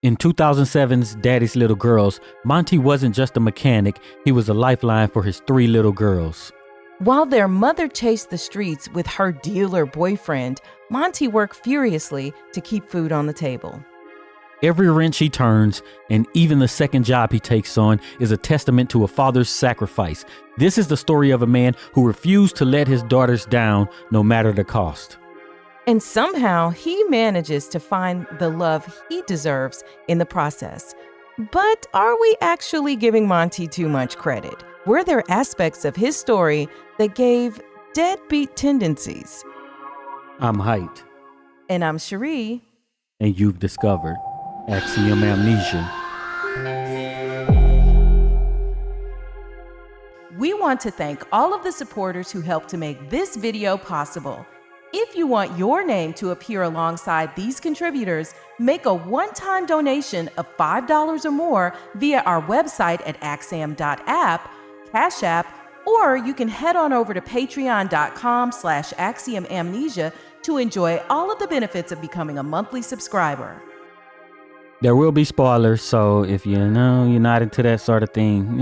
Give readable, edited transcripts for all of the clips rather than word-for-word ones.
In 2007's Daddy's Little Girls, Monty wasn't just a mechanic, he was a lifeline for his 3 little girls. While their mother chased the streets with her dealer boyfriend, Monty worked furiously to keep food on the table. Every wrench he turns, and even the second job he takes on, is a testament to a father's sacrifice. This is the story of a man who refused to let his daughters down, no matter the cost. And somehow he manages to find the love he deserves in the process. But are we actually giving Monty too much credit? Were there aspects of his story that gave deadbeat tendencies? I'm Heit. And I'm Cheri. And you've discovered Axiom Amnesia. We want to thank all of the supporters who helped to make this video possible. If you want your name to appear alongside these contributors, make a one-time donation of $5 or more via our website at axiom.app, Cash App, or you can head on over to patreon.com/axiomamnesia to enjoy all of the benefits of becoming a monthly subscriber. There will be spoilers, so if you're not into that sort of thing,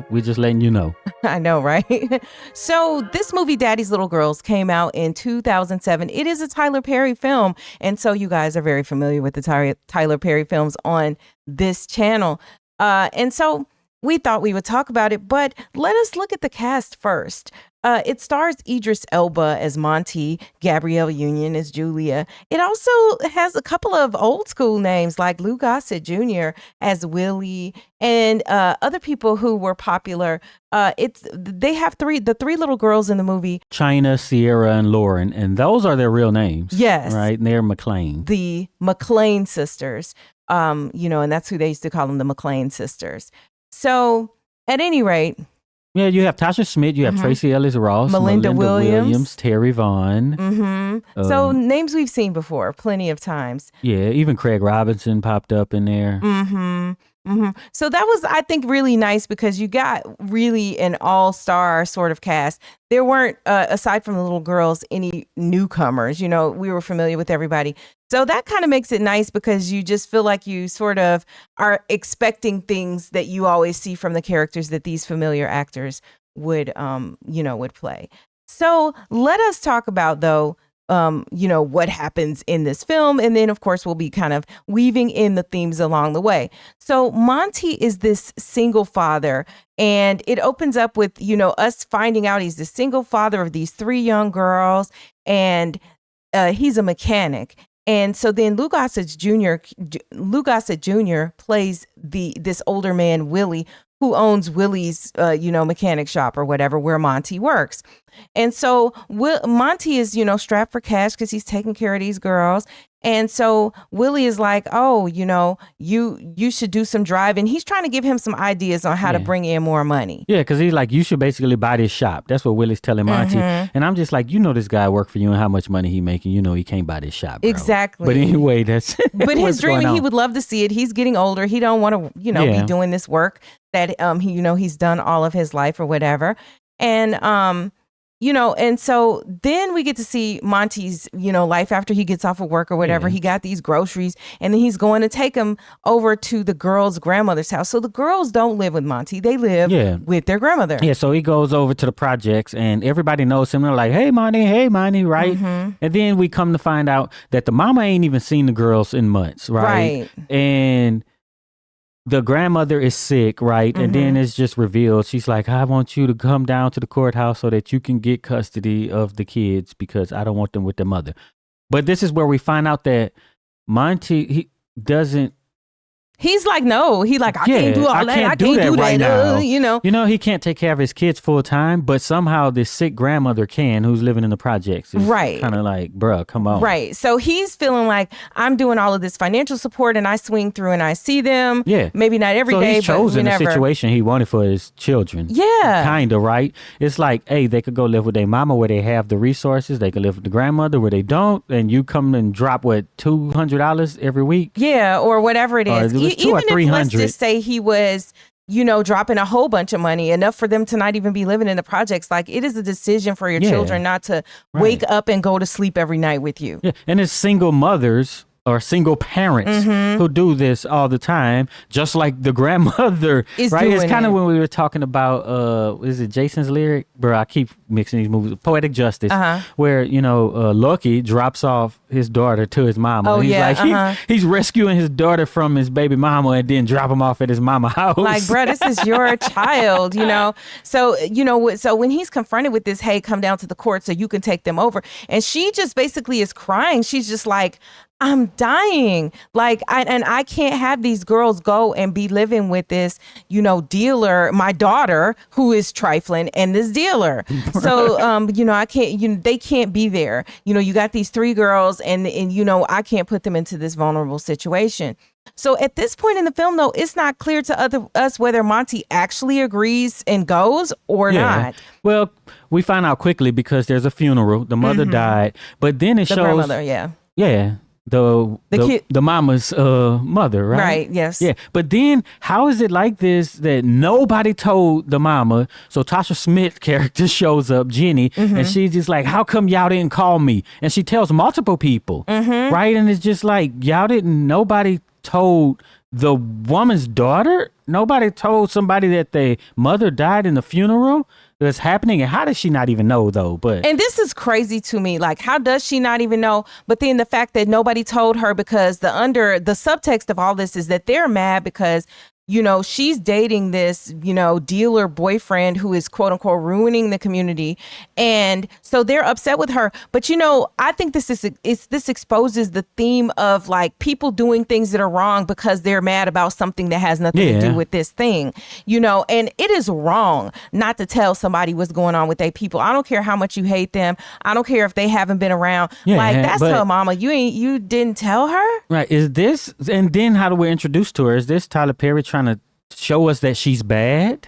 we're just letting you know. I know, right? So this movie, Daddy's Little Girls, came out in 2007. It is a Tyler Perry film, and so you guys are very familiar with the Tyler Perry films on this channel. And so we thought we would talk about it, but let us look at the cast first. It stars Idris Elba as Monty, Gabrielle Union as Julia. It also has a couple of old school names like Lou Gossett Jr. as Willie and other people who were popular. They have the 3 little girls in the movie. China, Sierra, and Lauren, and those are their real names. Yes. Right? And they're McClane. The McClane sisters. And that's who they used to call them, the McClane sisters. So at any rate, yeah, you have Tasha Smith, you have Tracy Ellis Ross, Melinda Williams, Terry Vaughn. So names we've seen before plenty of times. Yeah, even Craig Robinson popped up in there. So that was, I think, really nice because you got really an all-star sort of cast. There weren't, aside from the little girls, any newcomers. We were familiar with everybody. So that kind of makes it nice because you just feel like you sort of are expecting things that you always see from the characters that these familiar actors would play. So let us talk about, though, what happens in this film. And then, of course, we'll be kind of weaving in the themes along the way. So Monty is this single father, and it opens up with, us finding out he's the single father of these 3 young girls, and he's a mechanic. And so then Lou Gossett Jr. plays this older man, Willie, who owns Willie's, mechanic shop or whatever, where Monty works. And so Monty is, strapped for cash because he's taking care of these girls. And so Willie is like, oh, you should do some driving. He's trying to give him some ideas on how to bring in more money. Yeah, because he's like, you should basically buy this shop. That's what Willie's telling Monty. And I'm just like, this guy worked for you and how much money he making. He can't buy this shop, bro. Exactly. But anyway, that's But his dream, he would love to see it. He's getting older. He don't want to, be doing this work that he's done all of his life or whatever. And and so then we get to see Monty's, life after he gets off of work or whatever. He got these groceries, and then he's going to take them over to the girl's grandmother's house. So the girls don't live with Monty. They live with their grandmother. Yeah, so he goes over to the projects, and everybody knows him. They're like, hey, Monty, right? And then we come to find out that the mama ain't even seen the girls in months, right? And the grandmother is sick, right? And then it's just revealed. She's like, I want you to come down to the courthouse so that you can get custody of the kids because I don't want them with their mother. But this is where we find out that Monty, he doesn't. He's like, no, I can't do all that. I can't do that right now. He can't take care of his kids full time, but somehow this sick grandmother can, who's living in the projects. It's kind of like, bruh, come on. Right. So he's feeling like I'm doing all of this financial support and I swing through and I see them. Yeah. Maybe not every day, he's chosen the situation he wanted for his children. Yeah. Kind of, right? It's like, hey, they could go live with their mama where they have the resources. They could live with the grandmother where they don't. And you come and drop, $200 every week? Yeah, or whatever it is. Even if, let's just say he was, dropping a whole bunch of money, enough for them to not even be living in the projects. Like, it is a decision for your children not to wake up and go to sleep every night with you. Yeah, and it's single mothers or single parents who do this all the time, just like the grandmother is right. It's kind of when we were talking about is it Jason's Lyric? Bro, I keep mixing these movies. Poetic Justice, where Lucky drops off his daughter to his mama. Oh, he's yeah. He's rescuing his daughter from his baby mama and then drop him off at his mama house. Like, bro, this is your child, So, so when he's confronted with this, hey, come down to the court so you can take them over. And she just basically is crying. She's just like, I'm dying. Like, I can't have these girls go and be living with this, dealer, my daughter, who is trifling, and this dealer. So, I can't, they can't be there. You got these 3 girls and I can't put them into this vulnerable situation. So at this point in the film, though, it's not clear to us whether Monty actually agrees and goes or not. Well, we find out quickly because there's a funeral. The mother died, but then it shows the grandmother, yeah. The mama's mother, right? Right, yes. Yeah, but then how is it like this that nobody told the mama? So Tasha Smith character shows up, Jenny, and she's just like, how come y'all didn't call me? And she tells multiple people, right? And it's just like, nobody told the woman's daughter? Nobody told somebody that the mother died in the funeral that's happening? And how does she not even know, though? And this is crazy to me. Like, how does she not even know? But then the fact that nobody told her, because the subtext of all this is that they're mad because she's dating this, dealer boyfriend who is quote unquote ruining the community. And so they're upset with her. But, I think this exposes the theme of like people doing things that are wrong because they're mad about something that has nothing to do with this thing, and it is wrong not to tell somebody what's going on with their people. I don't care how much you hate them. I don't care if they haven't been around. That's her mama. You didn't tell her. Right. Is this, and then how do we introduce to her? Is this Tyler Perry trying to show us that she's bad?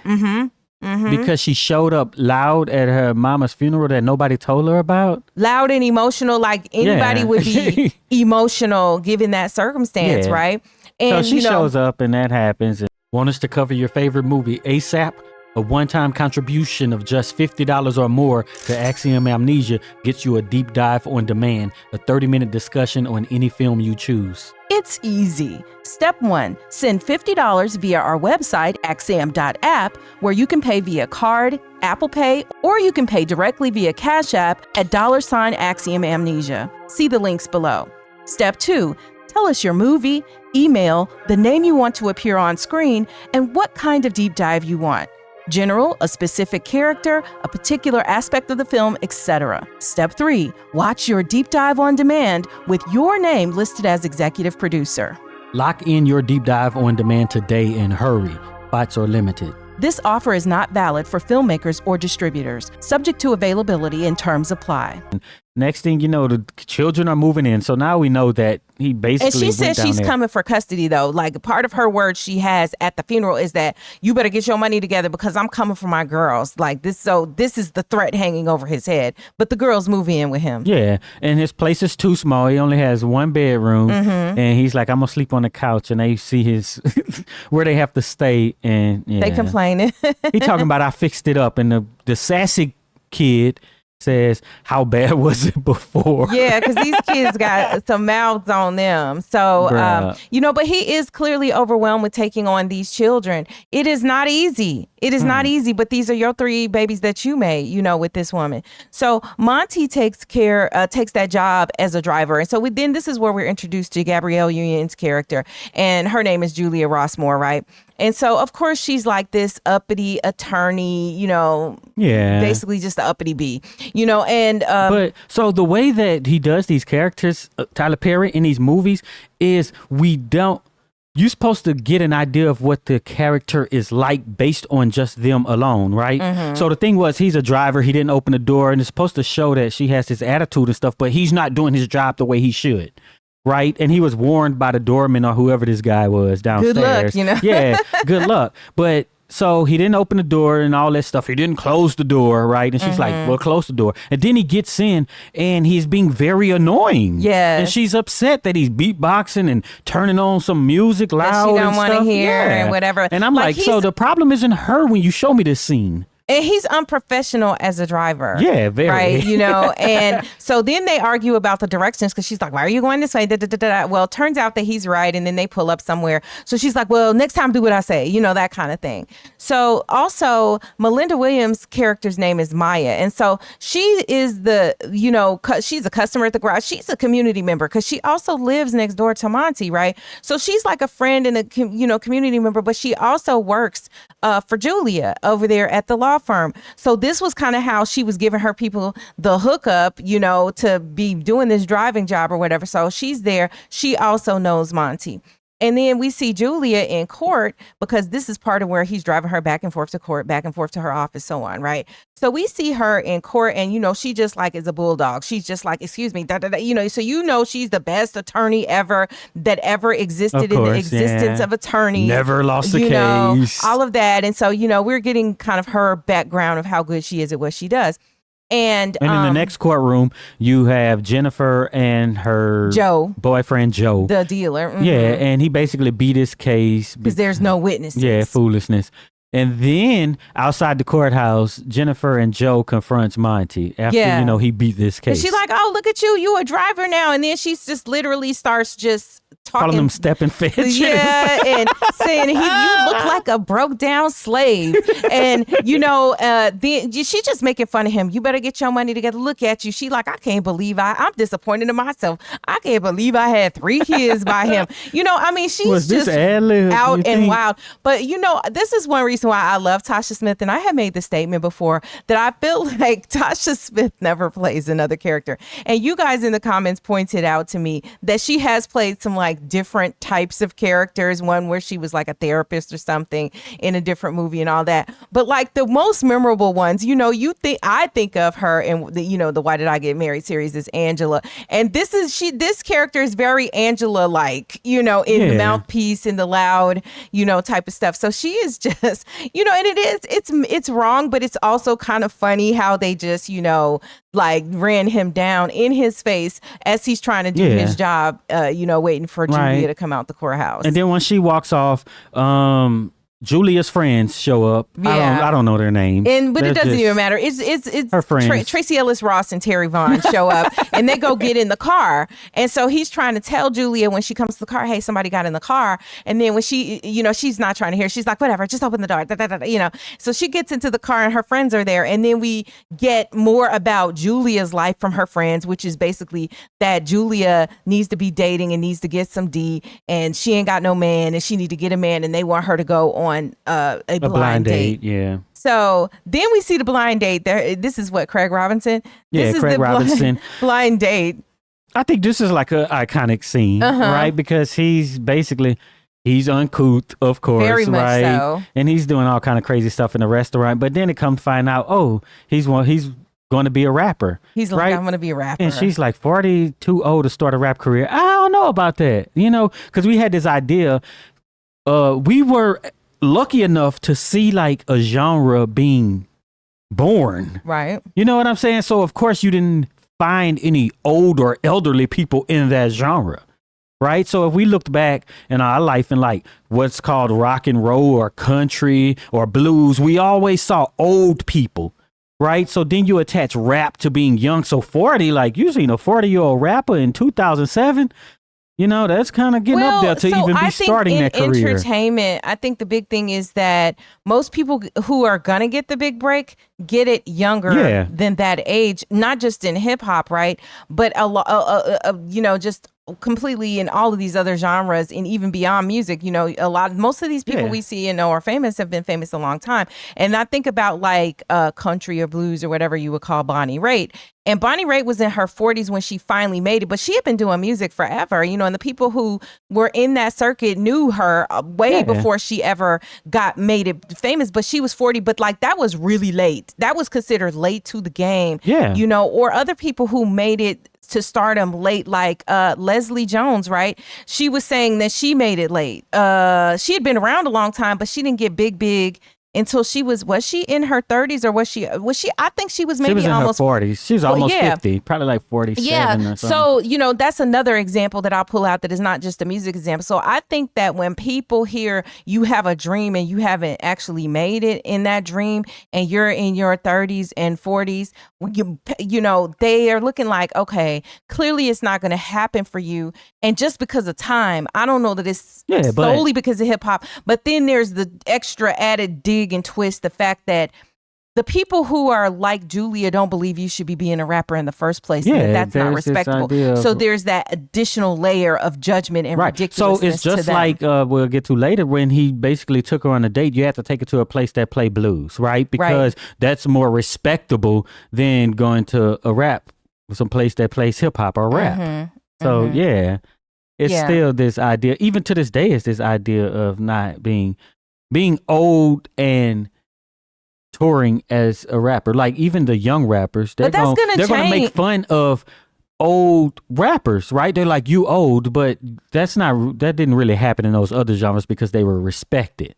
Because she showed up loud at her mama's funeral that nobody told her about? Loud and emotional, like anybody would be emotional given that circumstance, right? And so she shows up and that happens. And want us to cover your favorite movie ASAP? A one-time contribution of just $50 or more to Axiom Amnesia gets you a deep dive on demand, a 30-minute discussion on any film you choose. It's easy. Step 1, send $50 via our website, axiom.app, where you can pay via card, Apple Pay, or you can pay directly via Cash App at $Axiom Amnesia. See the links below. Step 2, tell us your movie, email, the name you want to appear on screen, and what kind of deep dive you want. General, a specific character, a particular aspect of the film, etc. Step 3, watch your deep dive on demand with your name listed as executive producer. Lock in your deep dive on demand today and hurry. Spots are limited. This offer is not valid for filmmakers or distributors. Subject to availability and terms apply. Next thing you know, the children are moving in. So now we know that he basically And she says she's coming for custody, though. Like, part of her words she has at the funeral is that you better get your money together because I'm coming for my girls. Like this. So this is the threat hanging over his head. But the girls move in with him. Yeah. And his place is too small. He only has 1 bedroom. And he's like, I'm going to sleep on the couch. And they see his where they have to stay. And they complaining. He talking about I fixed it up. And the sassy kid says, how bad was it before? Yeah, because these kids got some mouths on them. So, but he is clearly overwhelmed with taking on these children. It is not easy. It is not easy, but these are your 3 babies that you made, with this woman. So Monty takes that job as a driver. And so then this is where we're introduced to Gabrielle Union's character. And her name is Julia Rossmore, right? And so, of course, she's like this uppity attorney, basically just the uppity bee, but so the way that he does these characters, Tyler Perry, in these movies is you're supposed to get an idea of what the character is like based on just them alone, right? So the thing was, he's a driver. He didn't open the door, and it's supposed to show that she has this attitude and stuff, but he's not doing his job the way he should. Right. And he was warned by the doorman or whoever this guy was downstairs. Good luck, Yeah, good luck. But so he didn't open the door and all that stuff. He didn't close the door. Right. And she's like, well, close the door. And then he gets in and he's being very annoying. Yeah. And she's upset that he's beatboxing and turning on some music loud. That she don't want to hear and whatever. And I'm like so the problem isn't her when you show me this scene. And he's unprofessional as a driver. Yeah, very. Right, and so then they argue about the directions because she's like, why are you going this way? Well, it turns out that he's right, and then they pull up somewhere. So she's like, well, next time do what I say, that kind of thing. So also, Melinda Williams' character's name is Maya. And so she is she's a customer at the garage. She's a community member because she also lives next door to Monty, right? So she's like a friend and a community member, but she also works for Julia over there at the law firm. So this was kind of how she was giving her people the hookup, to be doing this driving job or whatever. So she's there. She also knows Monty. And then we see Julia in court because this is part of where he's driving her back and forth to court, back and forth to her office, so on, right? So we see her in court and, she just like is a bulldog. She's just like, excuse me, so she's the best attorney ever that ever existed in the existence of attorneys. Never lost a case. All of that. And so, we're getting kind of her background of how good she is at what she does. And in the next courtroom, you have Jennifer and her boyfriend, Joe. The dealer. Mm-hmm. Yeah, and he basically beat his case. Because there's no witnesses. Yeah, foolishness. And then outside the courthouse, Jennifer and Joe confronts Monty after, he beat this case. And she's like, oh, look at you. You a driver now. And then she just literally starts just talking. Calling him stepping fetch. Yeah, and saying, you look like a broke down slave. And, she's just making fun of him. You better get your money together. Look at you. She like, I can't believe I'm disappointed in myself. I can't believe I had 3 kids by him. She's just out and wild. But, this is one reason why I love Tasha Smith. And I have made the statement before that I feel like Tasha Smith never plays another character. And you guys in the comments pointed out to me that she has played some like different types of characters. One where she was like a therapist or something in a different movie and all that. But like the most memorable ones, I think of her in the Why Did I Get Married series is Angela. And this character is very Angela like, in the mouthpiece and the loud, type of stuff. So she is just, and it's wrong, but it's also kind of funny how they just, like ran him down in his face as he's trying to do his job, waiting for Julia to come out the courthouse. And then when she walks off, Julia's friends show up. Yeah. I don't know their names. But it doesn't even matter. It's her friends. Tracy Ellis Ross and Terry Vaughn show up and they go get in the car. And so he's trying to tell Julia when she comes to the car, hey, somebody got in the car. And then when she, she's not trying to hear, she's like, whatever, just open the door. So she gets into the car and her friends are there. And then we get more about Julia's life from her friends, which is basically that Julia needs to be dating and needs to get some D and she ain't got no man and she need to get a man and they want her to go on a blind date. Yeah. So then we see the blind date. This is what, Craig Robinson? Yeah, Craig Robinson. Blind date. I think this is like an iconic scene, right? Because he's uncouth, of course, very much right? so. And he's doing all kind of crazy stuff in the restaurant. But then it comes to find out, he's going to be a rapper. He's like, I'm going to be a rapper. And she's like 40, too old to start a rap career. I don't know about that, because we had this idea. We were lucky enough to see like a genre being born. Right. You know what I'm saying? So of course you didn't find any old or elderly people in that genre. Right. So if we looked back in our life in like what's called rock and roll or country or blues, we always saw old people. Right. So then you attach rap to being young. So 40, like you seen a 40-year-old rapper in 2007. That's kind of getting up there to even be starting that career. In entertainment, I think the big thing is that most people who are going to get the big break get it younger than that age, not just in hip hop, right? But a lot, just completely in all of these other genres and even beyond music. Most of these people we see and know are famous have been famous a long time. And I think about like country or blues or whatever you would call Bonnie Raitt. And Bonnie Raitt was in her 40s when she finally made it, but she had been doing music forever, and the people who were in that circuit knew her way before she ever made it famous, but she was 40, but like that was really late. That was considered late to the game, or other people who made it to stardom late, like Leslie Jones, right? She was saying that she made it late. She had been around a long time, but she didn't get big until she was she in her 30s, or was she, I think she was maybe almost in her 40s. She was almost 50, probably like 47 or something. So, that's another example that I'll pull out that is not just a music example. So I think that when people hear you have a dream and you haven't actually made it in that dream, and you're in your 30s and 40s, they are looking like, okay, clearly it's not going to happen for you. And just because of time, I don't know that it's solely because of hip hop, but then there's the extra added dig and twist, the fact that the people who are like Julia don't believe you should be being a rapper in the first place. Yeah, and that's not respectable. So there's that additional layer of judgment and ridiculousness. So it's just like we'll get to later, when he basically took her on a date. You have to take her to a place that play blues, right? Because that's more respectable than going to a rap, some place that plays hip hop or rap. Mm-hmm. So it's still this idea. Even to this day, it's this idea of not being old and touring as a rapper. Like even the young rappers, they're going to make fun of old rappers, right? They're like, you old, but that didn't really happen in those other genres because they were respected.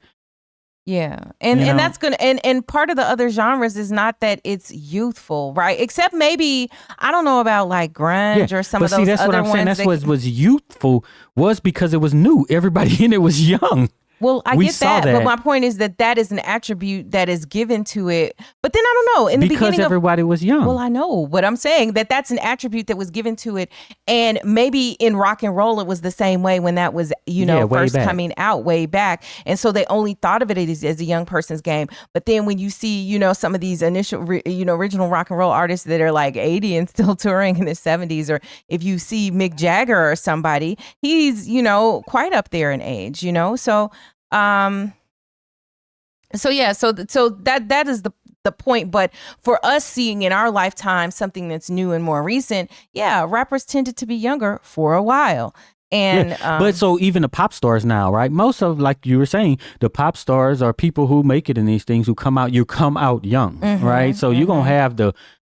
Yeah. And that's going to, and part of the other genres is not that it's youthful, right? Except maybe, I don't know about like grunge or some of those other ones. But see, that's what I'm saying. That's what was youthful, was because it was new. Everybody in it was young. Well, I get that, but my point is that is an attribute that is given to it. But then I don't know. In the beginning, because everybody was young. Well, I know, but I'm saying that's an attribute that was given to it, and maybe in rock and roll it was the same way when that was first coming out way back, and so they only thought of it as a young person's game. But then when you see some of these initial original rock and roll artists that are like 80 and still touring in their 70s, or if you see Mick Jagger or somebody, he's quite up there in age, so. So that is the point. But for us seeing in our lifetime something that's new and more recent, rappers tended to be younger for a while. And but so even the pop stars now, right? Most of, like you were saying, the pop stars are people who make it in these things, who come out young, right? So you're gonna have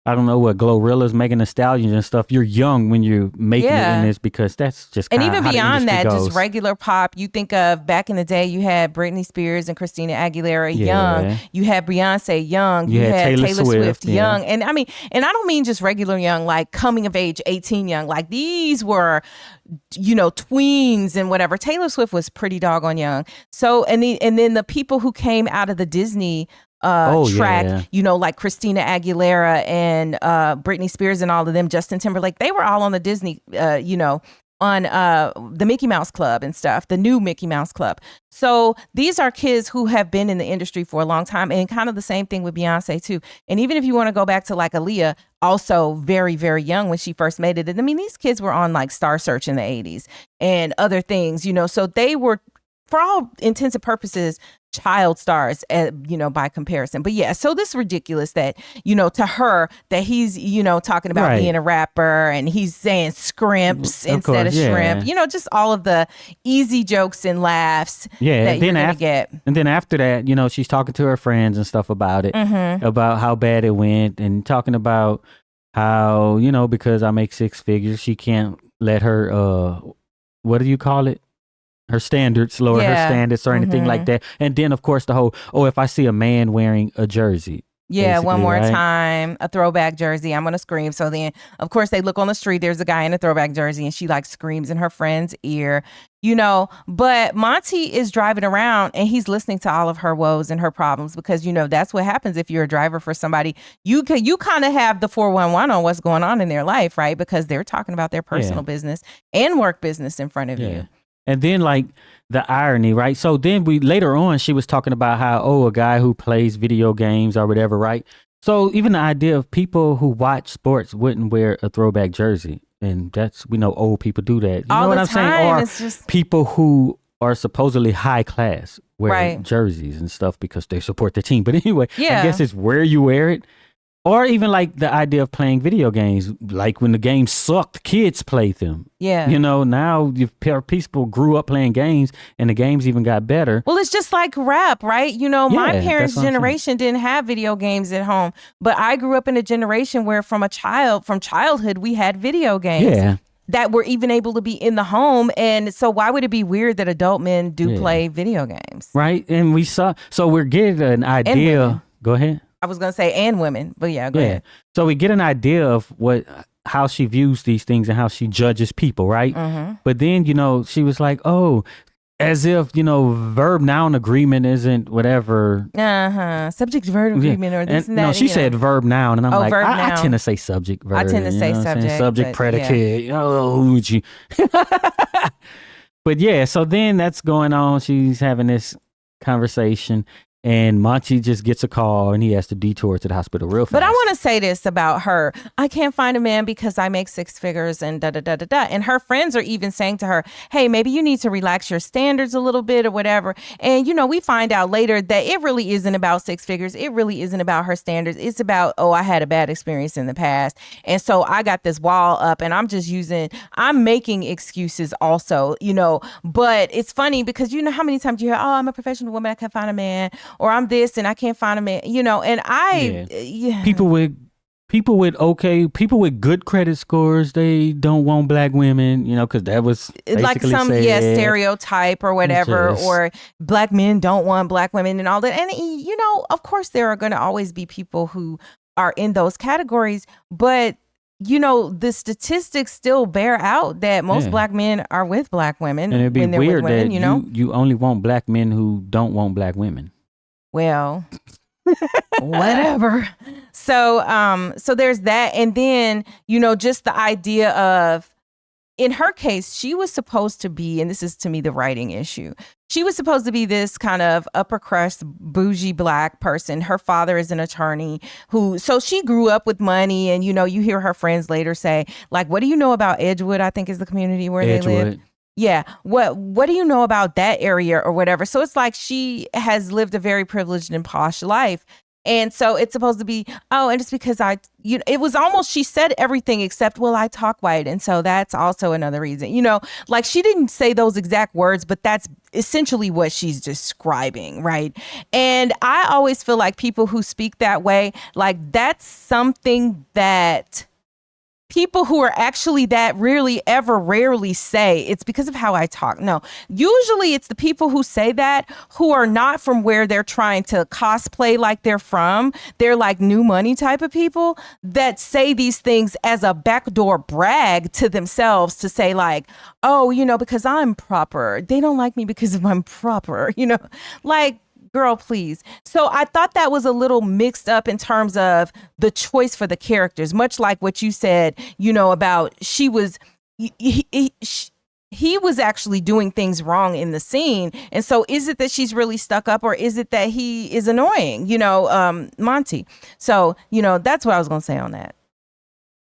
I don't know what Glorilla's, Megan Thee Stallions and stuff. You're young when you're making it in this, because that's just and even beyond that, goes. Just regular pop. You think of back in the day, you had Britney Spears and Christina Aguilera young. You had Beyonce young. You had Taylor Swift young. And I mean, and I don't mean just regular young, like coming of age 18 young. Like these were, tweens and whatever. Taylor Swift was pretty doggone young. So and then the people who came out of the Disney track, like Christina Aguilera and Britney Spears and all of them, Justin Timberlake, they were all on the Disney, on the Mickey Mouse Club and stuff, the new Mickey Mouse Club. So these are kids who have been in the industry for a long time, and kind of the same thing with Beyonce too. And even if you want to go back to like Aaliyah, also very, very young when she first made it. And I mean, these kids were on like Star Search in the 80s and other things, so they were, for all intents and purposes, child stars, by comparison. But so this is ridiculous that, to her, that he's, talking about being a rapper, and he's saying scrimps instead of shrimp, just all of the easy jokes and laughs that you're going to get. And then after that, she's talking to her friends and stuff about it, about how bad it went, and talking about how, because I make six figures, she can't let her, what do you call it? Her standards, lower her standards or anything like that. And then, of course, the whole, if I see a man wearing a jersey. Yeah, one more time, a throwback jersey, I'm going to scream. So then, of course, they look on the street, there's a guy in a throwback jersey, and she like screams in her friend's ear, But Monty is driving around and he's listening to all of her woes and her problems, because, that's what happens if you're a driver for somebody. You kind of have the 411 on what's going on in their life, right? Because they're talking about their personal business and work business in front of you. And then like the irony, right? So then later on, she was talking about how, a guy who plays video games or whatever, right? So even the idea of people who watch sports wouldn't wear a throwback jersey. And we know old people do that. You know what I'm saying? Or just people who are supposedly high class wear jerseys and stuff because they support the team. But anyway, I guess it's where you wear it. Or even like the idea of playing video games, like when the games sucked, kids played them. Yeah. Now people grew up playing games and the games even got better. Well, it's just like rap, right? My parents' generation didn't have video games at home, but I grew up in a generation where from childhood, we had video games. Yeah. that were even able to be in the home. And so why would it be weird that adult men do play video games? Right. And we're getting an idea. Go ahead. I was going to say and women, but go ahead. So we get an idea of how she views these things and how she judges people, right? Mm-hmm. But then, she was like, oh, as if, verb noun agreement isn't whatever. Subject verb agreement or this and that. No, she said verb noun. And I'm like, I tend to say subject verb. I tend to say subject. Subject, predicate. But so then that's going on. She's having this conversation. And Monty just gets a call and he has to detour to the hospital real fast. But I want to say this about her. I can't find a man because I make 6 figures and da-da-da-da-da. And her friends are even saying to her, hey, maybe you need to relax your standards a little bit or whatever. And, we find out later that it really isn't about 6 figures. It really isn't about her standards. It's about, I had a bad experience in the past. And so I got this wall up and I'm making excuses also, But it's funny because how many times you hear, I'm a professional woman, I can't find a man. Or I'm this and I can't find a man, and people with good credit scores, they don't want black women, because that was like some stereotype or whatever, or black men don't want black women and all that. And of course there are going to always be people who are in those categories, but the statistics still bear out that most black men are with black women. And it'd be weird with women, that you only want black men who don't want black women. Well, whatever. So there's that. And then, just the idea of, in her case, she was supposed to be, and this is to me the writing issue. She was supposed to be this kind of upper crust, bougie black person. Her father is an attorney so she grew up with money. And, you hear her friends later say, like, what do you know about Edgewood? I think is the community where they live. Yeah. What do you know about that area or whatever? So it's like she has lived a very privileged and posh life. And so it's supposed to be, and it's because it was almost, she said everything except, well, I talk white. And so that's also another reason, like she didn't say those exact words, but that's essentially what she's describing. Right. And I always feel like people who speak that way, like that's something that people who are actually that rarely say. It's because of how I talk. No, usually it's the people who say that who are not from where they're trying to cosplay like they're from. They're like new money type of people that say these things as a backdoor brag to themselves to say like, because I'm proper. They don't like me because I'm proper, like, girl, please. So I thought that was a little mixed up in terms of the choice for the characters, much like what you said, about he was actually doing things wrong in the scene. And so is it that she's really stuck up or is it that he is annoying, Monty? So, that's what I was going to say on that.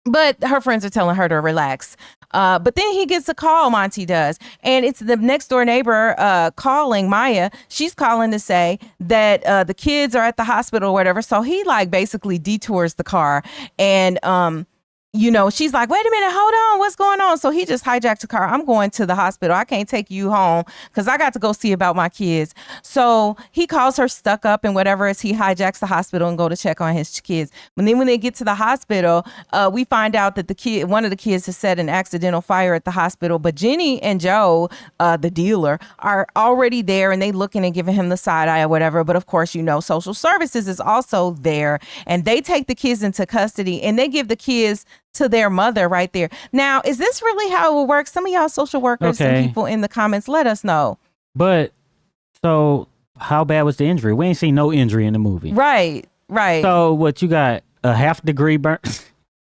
But her friends are telling her to relax. But then he gets a call, Monty does. And it's the next door neighbor calling, Maya. She's calling to say that the kids are at the hospital or whatever. So he basically detours the car. And she's like, wait a minute, hold on, what's going on? So he just hijacked the car. I'm going to the hospital. I can't take you home because I got to go see about my kids. So he calls her stuck up and whatever as he hijacks the hospital and go to check on his kids. And then when they get to the hospital, we find out that one of the kids has set an accidental fire at the hospital. But Jenny and Joe, the dealer, are already there and they looking and giving him the side eye or whatever. But of course, social services is also there and they take the kids into custody and they give the kids to their mother right there. Now, is this really how it will work? Some of y'all social workers and people in the comments, let us know. But so how bad was the injury? We ain't seen no injury in the movie. Right. So what, you got a half-degree burn?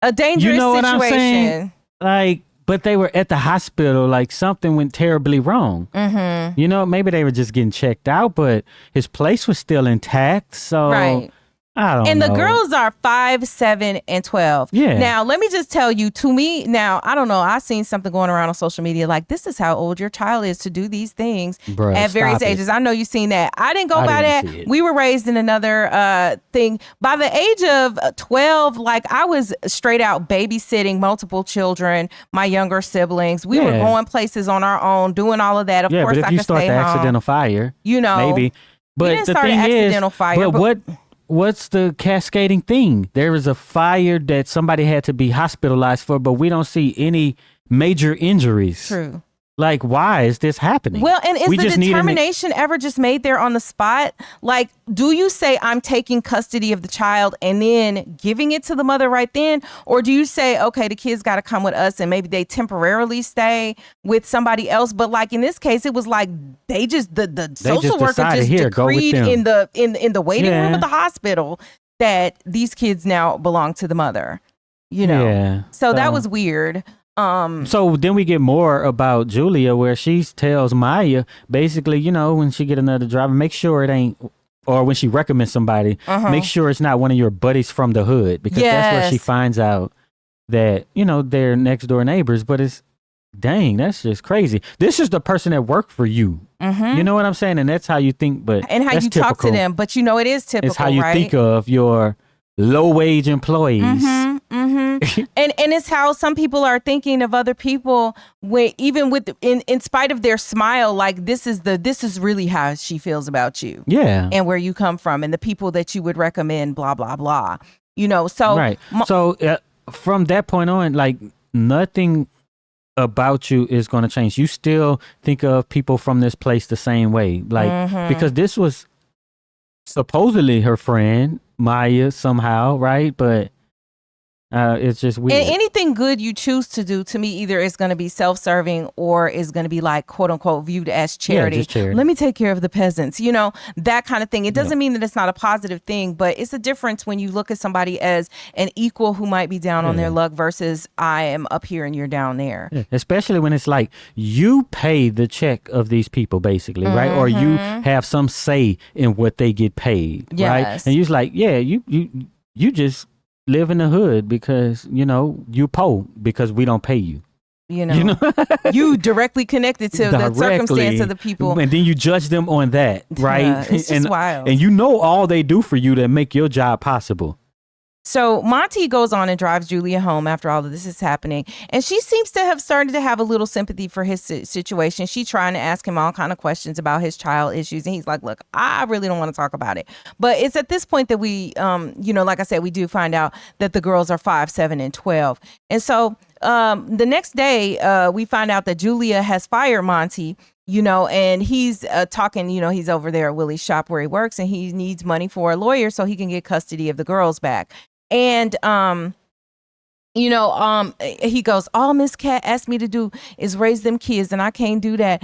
A dangerous situation. What I'm saying? Like, but they were at the hospital, like something went terribly wrong. Mm-hmm. Maybe they were just getting checked out, but his place was still intact. So right. I don't know. And the girls are 5, 7, and 12. Yeah. Now, let me just tell you, to me, now, I don't know. I've seen something going around on social media like, this is how old your child is to do these things at various ages. I know you've seen that. I didn't go by that. We were raised in another thing. By the age of 12, like I was straight out babysitting multiple children, my younger siblings. We were going places on our own, doing all of that. Of course, but if you start the accidental fire, we maybe. But didn't start an accidental fire. But what's the cascading thing? There was a fire that somebody had to be hospitalized for, but we don't see any major injuries. True. Like, why is this happening? Well, and is the determination ever just made there on the spot? Like, do you say, I'm taking custody of the child and then giving it to the mother right then? Or do you say, okay, the kids got to come with us and maybe they temporarily stay with somebody else? But like in this case, it was like they just, the social worker just decreed in the waiting room of the hospital that these kids now belong to the mother, you know? Yeah. So that was weird. So then we get more about Julia, where she tells Maya basically, you know, when she get another driver, make sure it ain't, or when she recommends somebody, make sure it's not one of your buddies from the hood, because that's where she finds out that, you know, they're next door neighbors. But it's, dang, that's just crazy. This is the person that worked for you. You know what I'm saying? And that's how you think, but and how you talk to them. But you know, it is typical. It's how you think of your low wage employees. And it's how some people are thinking of other people, even with in spite of their smile, like this is really how she feels about you. Yeah. And where you come from and the people that you would recommend, blah, blah, blah. You know, so. Right. So from that point on, like nothing about you is going to change. You still think of people from this place the same way. Like, because this was supposedly her friend, Maya, somehow, right? But it's just weird. And anything good you choose to do, to me, either is going to be self-serving or is going to be like, quote unquote, viewed as charity. Yeah, just charity. Let me take care of the peasants, you know, that kind of thing. It doesn't mean that it's not a positive thing, but it's a difference when you look at somebody as an equal who might be down on their luck versus I am up here and you're down there. Yeah. Especially when it's like you pay the check of these people, basically, right? Or you have some say in what they get paid, right? And you're like, yeah, you just live in the hood because, you know, you poor because we don't pay you. You know? You directly connected to the circumstance of the people. And then you judge them on that, right? It's just wild. And you know all they do for you to make your job possible. So Monty goes on and drives Julia home after all of this is happening. And she seems to have started to have a little sympathy for his situation. She's trying to ask him all kind of questions about his child issues. And he's like, look, I really don't want to talk about it. But it's at this point that we, you know, like I said, we do find out that the girls are 5, 7, and 12. And so the next day, we find out that Julia has fired Monty, you know, and he's talking, you know, he's over there at Willie's shop where he works and he needs money for a lawyer so he can get custody of the girls back. And, you know, he goes, all Miss Cat asked me to do is raise them kids and I can't do that.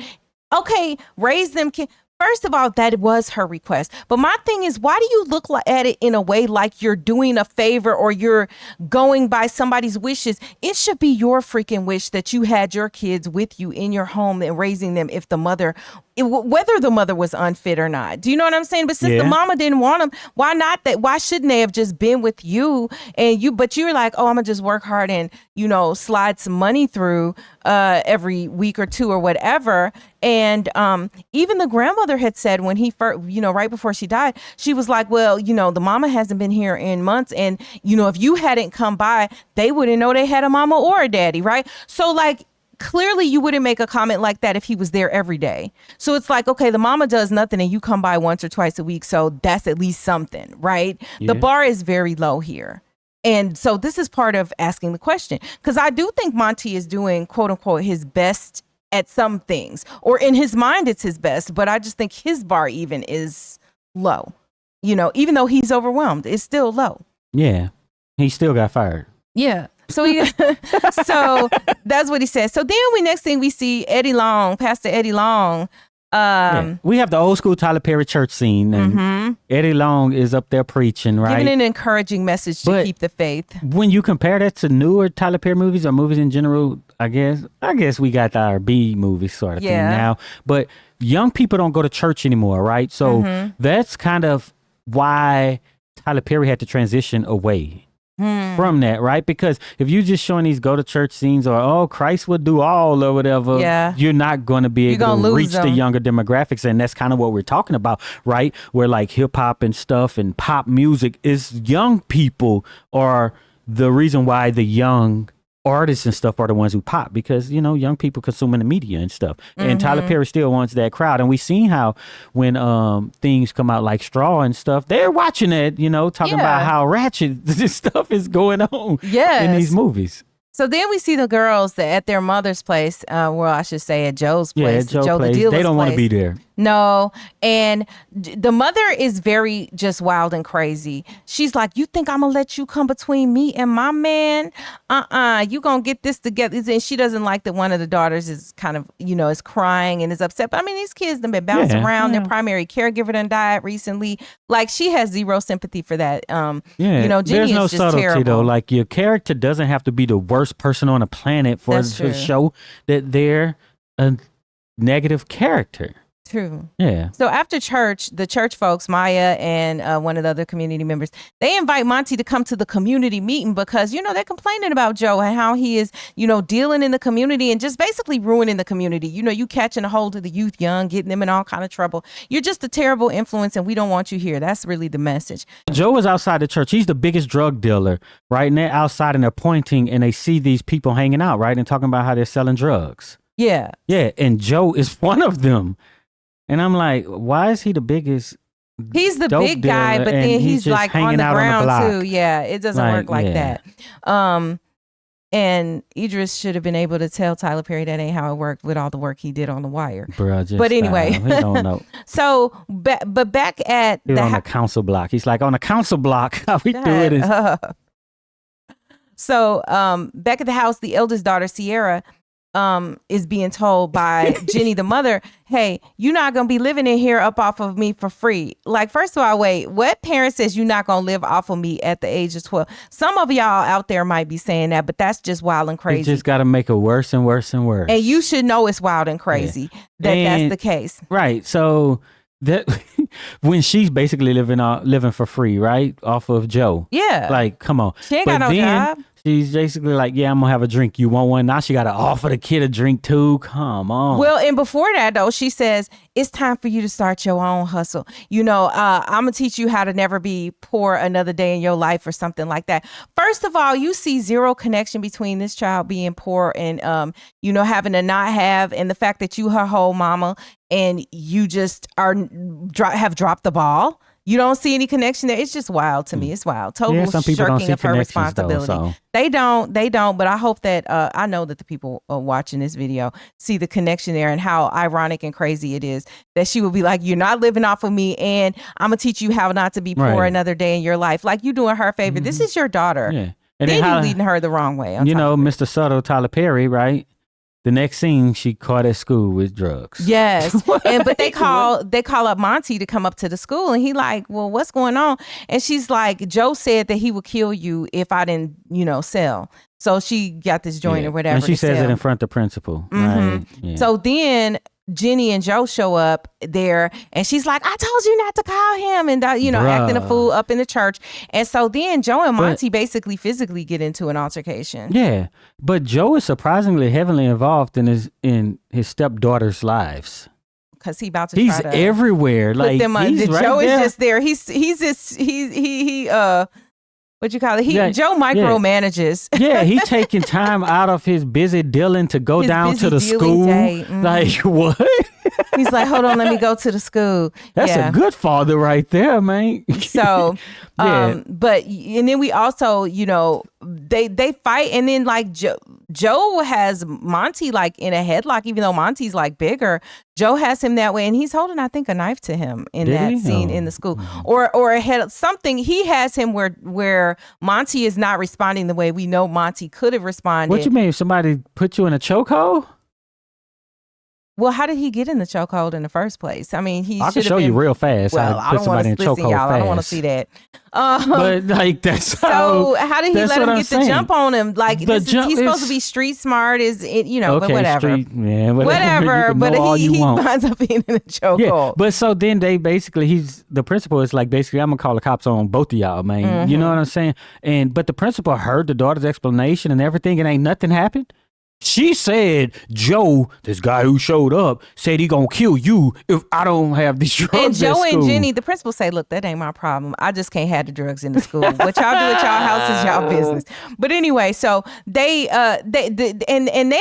Okay, raise them kids. First of all, that was her request. But my thing is, why do you look at it in a way like you're doing a favor or you're going by somebody's wishes? It should be your freaking wish that you had your kids with you in your home and raising them if the mother, whether the mother was unfit or not. Do you know what I'm saying? But since the mama didn't want them, why not? Why shouldn't they have just been with you? But you're like, oh, I'm gonna just work hard and, you know, slide some money through every week or two or whatever. And even the grandmother had said when he first, you know, right before she died, she was like, well, you know, the mama hasn't been here in months. And, you know, if you hadn't come by, they wouldn't know they had a mama or a daddy. Right. So like, clearly you wouldn't make a comment like that if he was there every day. So it's like, okay, the mama does nothing and you come by once or twice a week. So that's at least something, right? Yeah. The bar is very low here. And so this is part of asking the question, because I do think Monty is doing, quote unquote, his best at some things, or in his mind, it's his best. But I just think his bar even is low, you know, even though he's overwhelmed, it's still low. Yeah. He still got fired. Yeah. So so that's what he says. So then next thing we see Pastor Eddie Long. We have the old school Tyler Perry church scene, and Eddie Long is up there preaching, right? Giving an encouraging message to keep the faith. When you compare that to newer Tyler Perry movies or movies in general, I guess we got our B movie sort of thing now. But young people don't go to church anymore, right? So that's kind of why Tyler Perry had to transition away from that, right? Because if you just showing these go to church scenes or, oh, Christ would do all or whatever, you're not going to be able to reach the younger demographics. And that's kind of what we're talking about, right? Where like hip hop and stuff and pop music is young people are the reason why the young artists and stuff are the ones who pop, because, you know, young people consuming the media and stuff. And Tyler Perry still wants that crowd. And we've seen how when things come out like Straw and stuff, they're watching it, you know, talking about how ratchet this stuff is going on in these movies. So then we see the girls at their mother's place. Well, I should say at Joe's place. Yeah, Joe place. They don't want to be there. No. And the mother is very just wild and crazy. She's like, you think I'm going to let you come between me and my man? You going to get this together. And she doesn't like that one of the daughters is kind of, is crying and is upset. But I mean, these kids have been bouncing around. Their primary caregiver done died recently. Like, she has zero sympathy for that. Jenny there's no is just subtlety terrible. though. Like, your character doesn't have to be the worst person on the planet for to show that they're a negative character. True. Yeah. So after church, the church folks, Maya and one of the other community members, they invite Monty to come to the community meeting because, they're complaining about Joe and how he is, dealing in the community and just basically ruining the community. You catching a hold of the youth young, getting them in all kind of trouble. You're just a terrible influence and we don't want you here. That's really the message. Joe is outside the church. He's the biggest drug dealer, right? And they're outside and they're pointing and they see these people hanging out, right? And talking about how they're selling drugs. Yeah. Yeah. And Joe is one of them. And I'm like, why is he the biggest? He's the big guy, but then he's like on the ground too. Yeah, it doesn't work like that. And Idris should have been able to tell Tyler Perry that ain't how it worked with all the work he did on The Wire. But anyway, he don't know. So, but back at on the council block, he's like, on the council block, how we do it is. So, back at the house, the eldest daughter, Sierra, is being told by Jenny, the mother, hey, you're not going to be living in here up off of me for free. Like, first of all, wait, what parent says you're not going to live off of me at the age of 12? Some of y'all out there might be saying that, but that's just wild and crazy. You just got to make it worse and worse and worse. And you should know it's wild and crazy that's the case. Right. So that when she's basically living for free, right? Off of Joe. Yeah. Like, come on. She ain't got no job. She's basically like, yeah, I'm going to have a drink. You want one? Now she got to offer the kid a drink too. Come on. Well, and before that, though, she says, it's time for you to start your own hustle. I'm going to teach you how to never be poor another day in your life or something like that. First of all, you see zero connection between this child being poor and, having to not have, and the fact that you her whole mama and you just have dropped the ball. You don't see any connection there. It's just wild to me. It's wild. Total shirking of her responsibility. Though, so. They don't. But I hope that I know that the people watching this video see the connection there and how ironic and crazy it is that she would be like, you're not living off of me and I'm going to teach you how not to be poor another day in your life. Like, you doing her a favor. Mm-hmm. This is your daughter. Yeah. And then you leading her the wrong way. Mr. Subtle, Tyler Perry, right? The next scene, she caught at school with drugs. Yes. But they call up Monty to come up to the school and he like, well, what's going on? And she's like, Joe said that he would kill you if I didn't, sell. So she got this joint or whatever. And she says it in front of the principal. Mm-hmm. Right? Yeah. So then Jenny and Joe show up there and she's like, I told you not to call him, and acting a fool up in the church. And so then Joe and Monty basically physically get into an altercation. Yeah. But Joe is surprisingly heavily involved in his stepdaughter's lives. Because he about to he's try to everywhere. Like, he's right Joe there. is just there. He what you call it? Joe micromanages. Yeah, he taking time out of his busy dealing to go down to the school. Mm-hmm. Like, what? He's like, hold on, let me go to the school. That's a good father right there, man. So, but and then we also, they fight, and then like Joe has Monty like in a headlock, even though Monty's like bigger. Joe has him that way, and he's holding, I think, a knife to him in that scene in the school, or a head something. He has him where Monty is not responding the way we know Monty could have responded. What you mean? If somebody put you in a chokehold? Well, how did he get in the chokehold in the first place? I mean, I can show you real fast. Well, I don't want to listen, y'all. I don't want to see that. But like that's so. How did he let him get the jump on him? Like he's supposed to be street smart, but whatever. Whatever. But he winds up being in a chokehold. Yeah. But so then they basically the principal is like basically I'm gonna call the cops on both of y'all, man. Mm-hmm. You know what I'm saying? But the principal heard the daughter's explanation and everything, and ain't nothing happened. She said, Joe, this guy who showed up, said he gonna kill you if I don't have these drugs. And Joe and Jenny, the principal, say, look, that ain't my problem. I just can't have the drugs in the school. What y'all do at y'all house is y'all business. But anyway, so they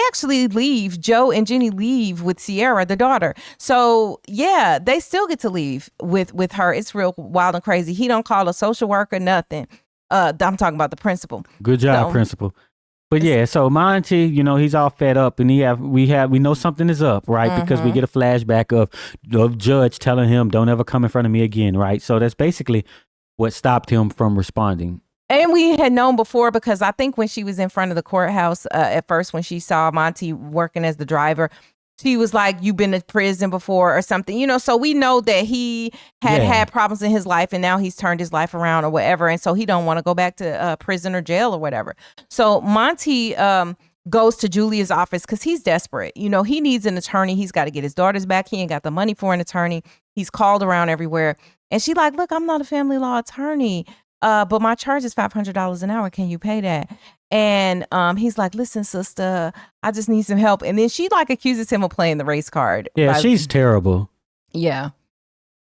actually leave. Joe and Jenny leave with Sierra, the daughter. So yeah, they still get to leave with her. It's real wild and crazy. He don't call a social worker, nothing. I'm talking about the principal. Good job, principal. But yeah, so Monty, you know, he's all fed up, and we know something is up, right? Because we get a flashback of Judge telling him, "Don't ever come in front of me again," right? So that's basically what stopped him from responding. And we had known before, because I think when she was in front of the courthouse at first, when she saw Monty working as the driver, she was like, "You've been to prison before," or something, you know. So we know that he had problems in his life, and now he's turned his life around or whatever, and so he don't want to go back to prison or jail or whatever. So Monty goes to Julia's office because he's desperate. You know, he needs an attorney. He's got to get his daughters back. He ain't got the money for an attorney. He's called around everywhere, and she like, "Look, I'm not a family law attorney, but my charge is $500 an hour. Can you pay that?" And he's like, "Listen, sister, I just need some help." And then she like accuses him of playing the race card. Yeah, she's terrible. Yeah.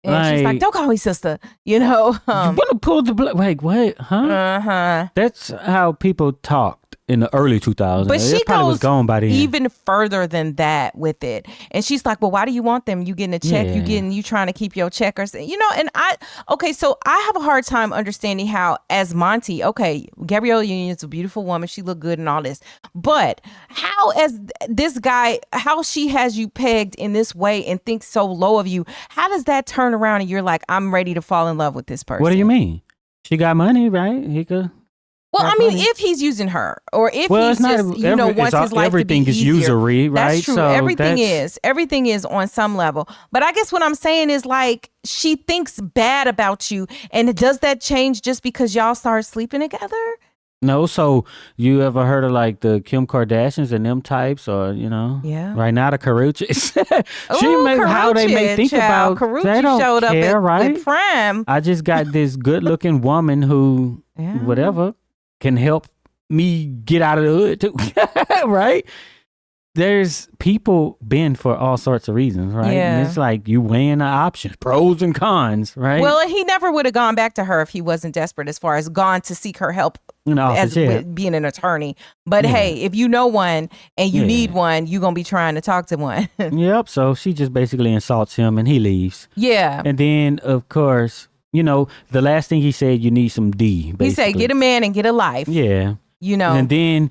And she's like, "Don't call me sister," you know. You want to pull the like what? Huh? That's how people talked in the early 2000s. But she probably was gone by then. Even further than that with it. And she's like, "Well, why do you want them? You getting a check? You trying to keep your check?" Or you know. And so I have a hard time understanding how, as Monty, okay, Gabrielle Union's a beautiful woman, she looked good and all this, but how, as this guy, how she has you pegged in this way and thinks so low of you, how does that turn around and you're like, "I'm ready to fall in love with this person"? What do you mean? She got money, right? He could. Well, I mean, if he's using her, or if he's just, wants his life to be easier. Everything is usury, right? That's true. So everything is on some level. But I guess what I'm saying is, like, she thinks bad about you, and does that change just because y'all started sleeping together? No. So you ever heard of like the Kim Kardashians and them types, or right now the Karuchis? How they may think about. Karuchi they don't showed care, up right? with Prime. I just got this good-looking woman who, whatever, can help me get out of the hood too, right? There's people bend for all sorts of reasons, right? Yeah. And it's like you weighing the options, pros and cons, right? Well, he never would have gone back to her if he wasn't desperate, as far as gone to seek her help with being an attorney. But hey, if you know one and you need one, you're going to be trying to talk to one. Yep. So she just basically insults him and he leaves. Yeah. And then, of course, you know, the last thing he said, you need some D. Basically. He said, "Get a man and get a life." Yeah. You know. And then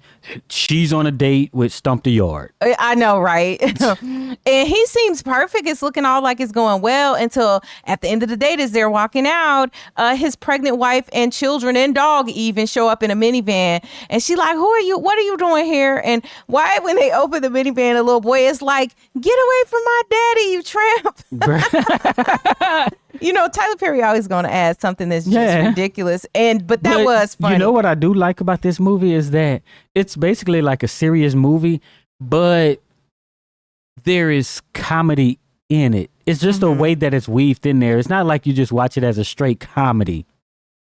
she's on a date with Stump the Yard. I know, right? And he seems perfect. It's looking all like it's going well until at the end of the date, as they're walking out, his pregnant wife and children and dog even show up in a minivan. And she like, "Who are you? What are you doing here?" And why, when they open the minivan, the little boy is like, "Get away from my daddy, you tramp." You know, Tyler Perry always going to add something that's just ridiculous. But that was funny. You know what I do like about this movie is that it's basically like a serious movie, but there is comedy in it. It's just the way that it's weaved in there. It's not like you just watch it as a straight comedy.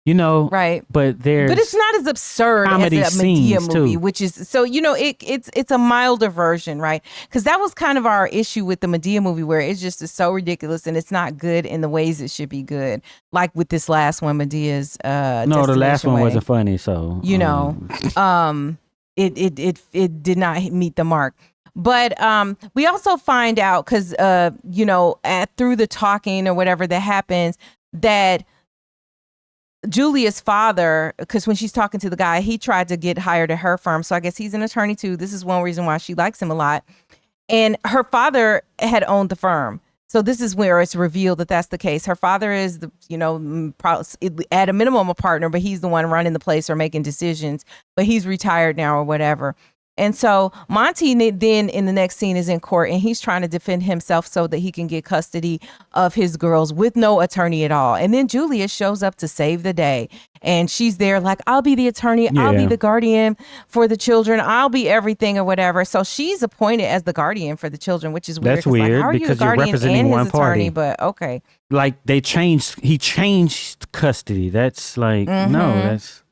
You know, right? But it's not as absurd as a Medea movie, too. Which is so, you know, it's a milder version, right? Because that was kind of our issue with the Medea movie, where it's just is so ridiculous and it's not good in the ways it should be good. Like with this last one, Medea's no, the last one wasn't funny, so you know, it did not meet the mark. But we also find out, because you know, through the talking or whatever that happens, that Julia's father, because when she's talking to the guy, he tried to get hired at her firm. So I guess he's an attorney too. This is one reason why she likes him a lot. And her father had owned the firm. So this is where it's revealed that that's the case. Her father is, at a minimum a partner, but he's the one running the place or making decisions. But he's retired now or whatever. And so Monty then in the next scene is in court, and he's trying to defend himself so that he can get custody of his girls with no attorney at all. And then Julia shows up to save the day, and she's there like, "I'll be the attorney. Yeah. I'll be the guardian for the children. I'll be everything," or whatever. So she's appointed as the guardian for the children, which is weird. That's weird, like, how are you because a guardian you're representing and one his attorney? party. But okay. Like he changed custody. That's like, no, that's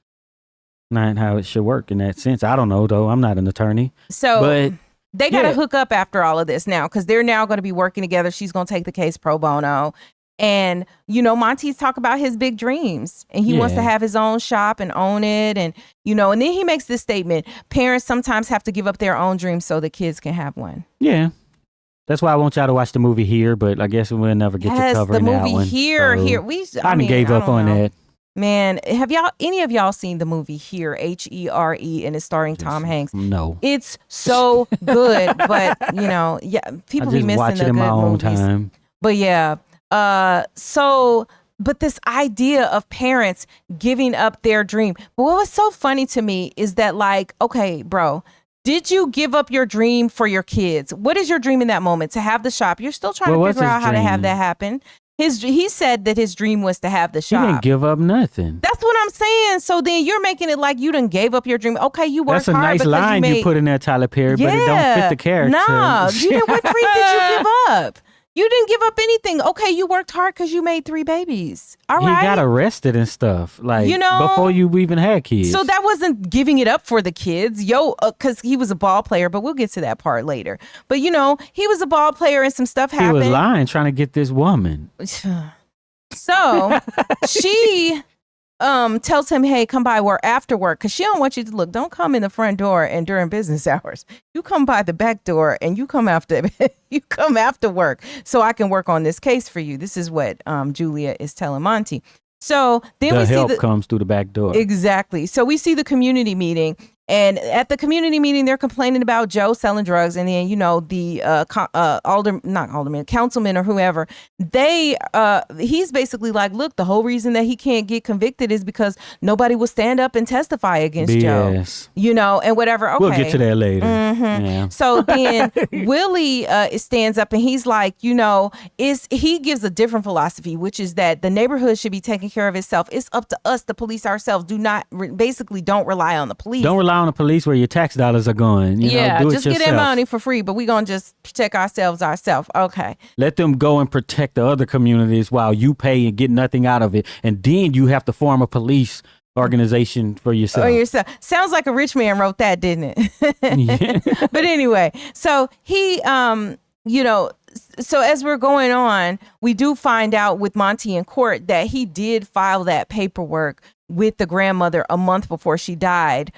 not how it should work in that sense. I don't know, though. I'm not an attorney. So but they got to hook up after all of this now, because they're now going to be working together. She's going to take the case pro bono. And, you know, Monty's talk about his big dreams, and he wants to have his own shop and own it. And, you know, and then he makes this statement: parents sometimes have to give up their own dreams so the kids can have one. Yeah. That's why I want y'all to watch the movie Here, but I guess we'll never get to covering that one. The movie Here. I gave up on that. Man, have any of y'all seen the movie Here, H-E-R-E, and it's starring Tom Hanks? No. It's so good, but people be missing watch the it in good my own movies. time. But yeah, but this idea of parents giving up their dream. But what was so funny to me is that, like, okay, bro, did you give up your dream for your kids? What is your dream in that moment? To have the shop. You're still trying to figure out how to have that happen. He said that his dream was to have the shop. He didn't give up nothing. That's what I'm saying. So then you're making it like you done gave up your dream. Okay, you worked hard. That's a nice line you put in there, Tyler Perry, but it don't fit the character. No, what dream did you give up? You didn't give up anything. Okay, you worked hard because you made 3 babies. All right. He got arrested and stuff, like, before you even had kids. So that wasn't giving it up for the kids. Because he was a ball player, but we'll get to that part later. But, he was a ball player and some stuff happened. He was lying, trying to get this woman. So she tells him, hey, come by after work, because she don't want you to look. Don't come in the front door and during business hours. You come by the back door and you come after work so I can work on this case for you. This is what Julia is telling Monty. So then we see help comes through the back door. Exactly. So we see the community meeting. And at the community meeting, they're complaining about Joe selling drugs. And then, the councilman or whoever, he's basically like, look, the whole reason that he can't get convicted is because nobody will stand up and testify against Joe, and whatever. Okay. We'll get to that later. Mm-hmm. Yeah. So then Willie stands up and he's like, he gives a different philosophy, which is that the neighborhood should be taking care of itself. It's up to us, the police ourselves. Don't rely on the police. Don't rely on the police where your tax dollars are going. Do just get that money for free, but we gonna just protect ourselves. Okay. Let them go and protect the other communities while you pay and get nothing out of it, and then you have to form a police organization for yourself. Sounds like a rich man wrote that, didn't it? Yeah. But anyway, so he, so as we're going on, we do find out with Monty in court that he did file that paperwork with the grandmother a month before she died,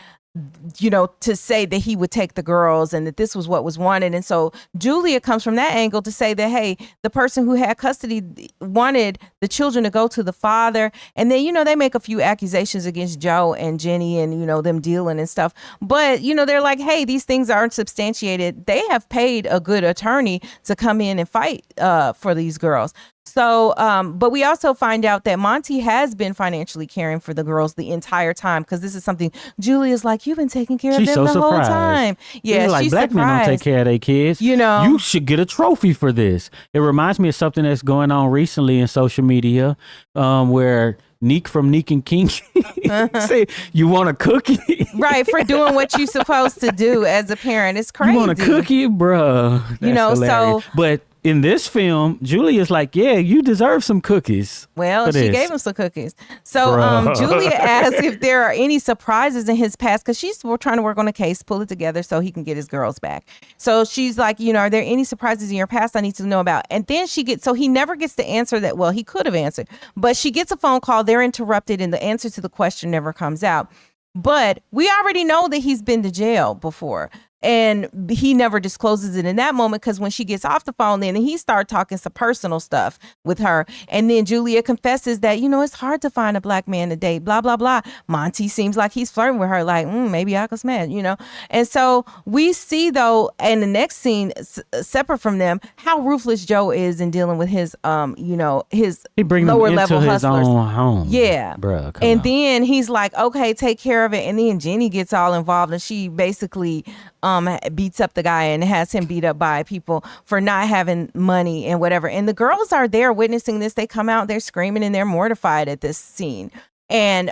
to say that he would take the girls and that this was what was wanted. And so Julia comes from that angle to say that, hey, the person who had custody wanted the children to go to the father. And then, they make a few accusations against Joe and Jenny and, them dealing and stuff. But, they're like, hey, these things aren't substantiated. They have paid a good attorney to come in and fight for these girls. So, but we also find out that Monty has been financially caring for the girls the entire time, because this is something Julia's like, you've been taking care of them the whole time. Yeah, she's black men don't take care of their kids. You should get a trophy for this. It reminds me of something that's going on recently in social media, where Neek from Neek and King say, you want a cookie? Right, for doing what you're supposed to do as a parent. It's crazy. You want a cookie, bro? Hilarious. So... But in this film, Julia's like, yeah, you deserve some cookies. Well, she gave him some cookies. So Julia asks if there are any surprises in his past, because she's trying to work on a case, pull it together so he can get his girls back. So she's like, are there any surprises in your past I need to know about? And then so he never gets to answer that. Well, he could have answered, but she gets a phone call. They're interrupted and the answer to the question never comes out. But we already know that he's been to jail before. And he never discloses it in that moment, because when she gets off the phone, then he starts talking some personal stuff with her. And then Julia confesses that, it's hard to find a black man to date, blah, blah, blah. Monty seems like he's flirting with her, like, maybe I could smash, And so we see, though, in the next scene, separate from them, how ruthless Joe is in dealing with his, his lower level hustlers. His own home. Yeah. Bruh, and then he's like, okay, take care of it. And then Jenny gets all involved and she basically beats up the guy and has him beat up by people for not having money and whatever. And the girls are there witnessing this. They come out, they're screaming and they're mortified at this scene. And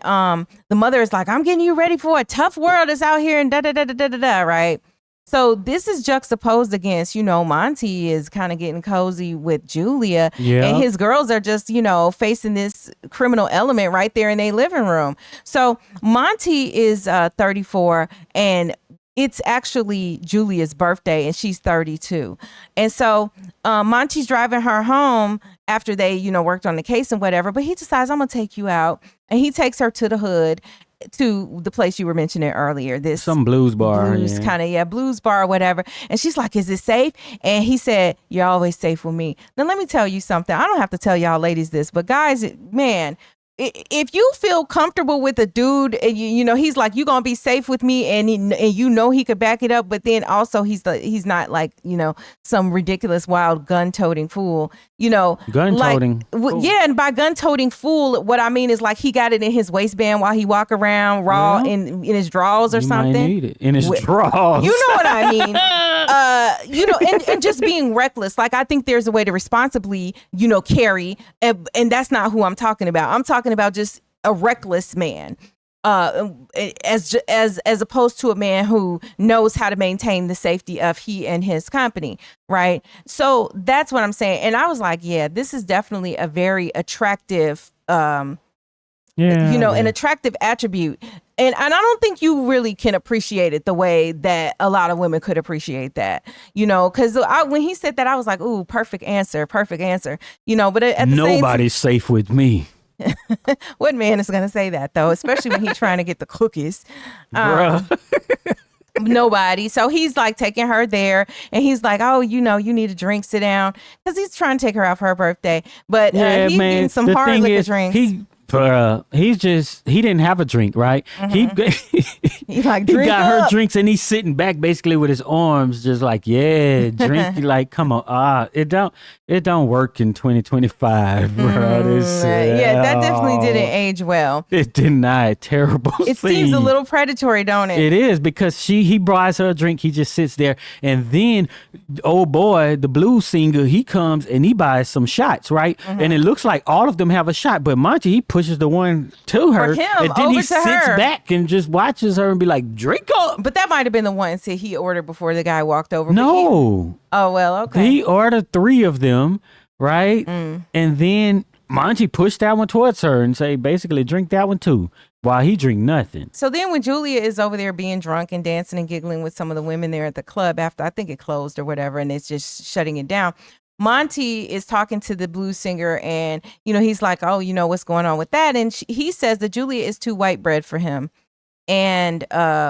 the mother is like, I'm getting you ready for a tough world that's out here and da-da-da-da-da-da, right? So this is juxtaposed against, Monty is kind of getting cozy with Julia. Yeah. And his girls are just, facing this criminal element right there in their living room. So Monty is 34 and it's actually Julia's birthday and she's 32. And so Monty's driving her home after they, worked on the case and whatever, but he decides, I'm going to take you out. And he takes her to the hood, to the place you were mentioning earlier. This some blues bar. Blues bar or whatever. And she's like, is it safe? And he said, you're always safe with me. Now, let me tell you something. I don't have to tell y'all ladies this, but guys, man, if you feel comfortable with a dude and you know he's like, you gonna be safe with me, and you know he could back it up, but then also he's not like, you know, some ridiculous wild gun-toting fool, you know. Gun-toting? Like, yeah, and by gun-toting fool, what I mean is like he got it in his waistband while he walk around raw in his drawers or something. Might need it in his drawers. You know what I mean? You know, and just being reckless. Like, I think there's a way to responsibly, you know, carry, and that's not who I'm talking about. I'm talking about just a reckless man, as opposed to a man who knows how to maintain the safety of he and his company, right? So that's what I'm saying. And I was like, yeah, this is definitely a very attractive, an attractive attribute. And I don't think you really can appreciate it the way that a lot of women could appreciate that, you know, because when he said that, I was like, ooh, perfect answer. You know, but at the nobody's safe with me. What man is going to say that, though, especially when he's trying to get the cookies? Nobody. So he's like taking her there, and he's like, oh, you know, you need a drink, sit down, because he's trying to take her out for her birthday. But he's getting some hard liquor drinks. He didn't have a drink, right? Mm-hmm. He got her drinks, and he's sitting back basically with his arms just like, yeah, drink. Like, come on, it don't work in 2025, bro. Yeah, that definitely didn't age well. It did not. Terrible. It seems a little predatory, don't it? It is, because he buys her a drink, he just sits there, and then old boy, the blues singer, he comes and he buys some shots, right? Mm-hmm. And it looks like all of them have a shot, but Monty, he pushes the one to her, and then he sits back and just watches her and be like, drink up. But that might have been the one that he ordered before the guy walked over. No. Oh, well, okay. He ordered 3 of them, right? And then Monty pushed that one towards her and say, basically, drink that one too, while he drink nothing. So then when Julia is over there being drunk and dancing and giggling with some of the women there at the club after I think it closed or whatever, and it's just shutting it down, Monty is talking to the blues singer, and, you know, he's like, oh, you know, what's going on with that? And he says that Julia is too white bread for him and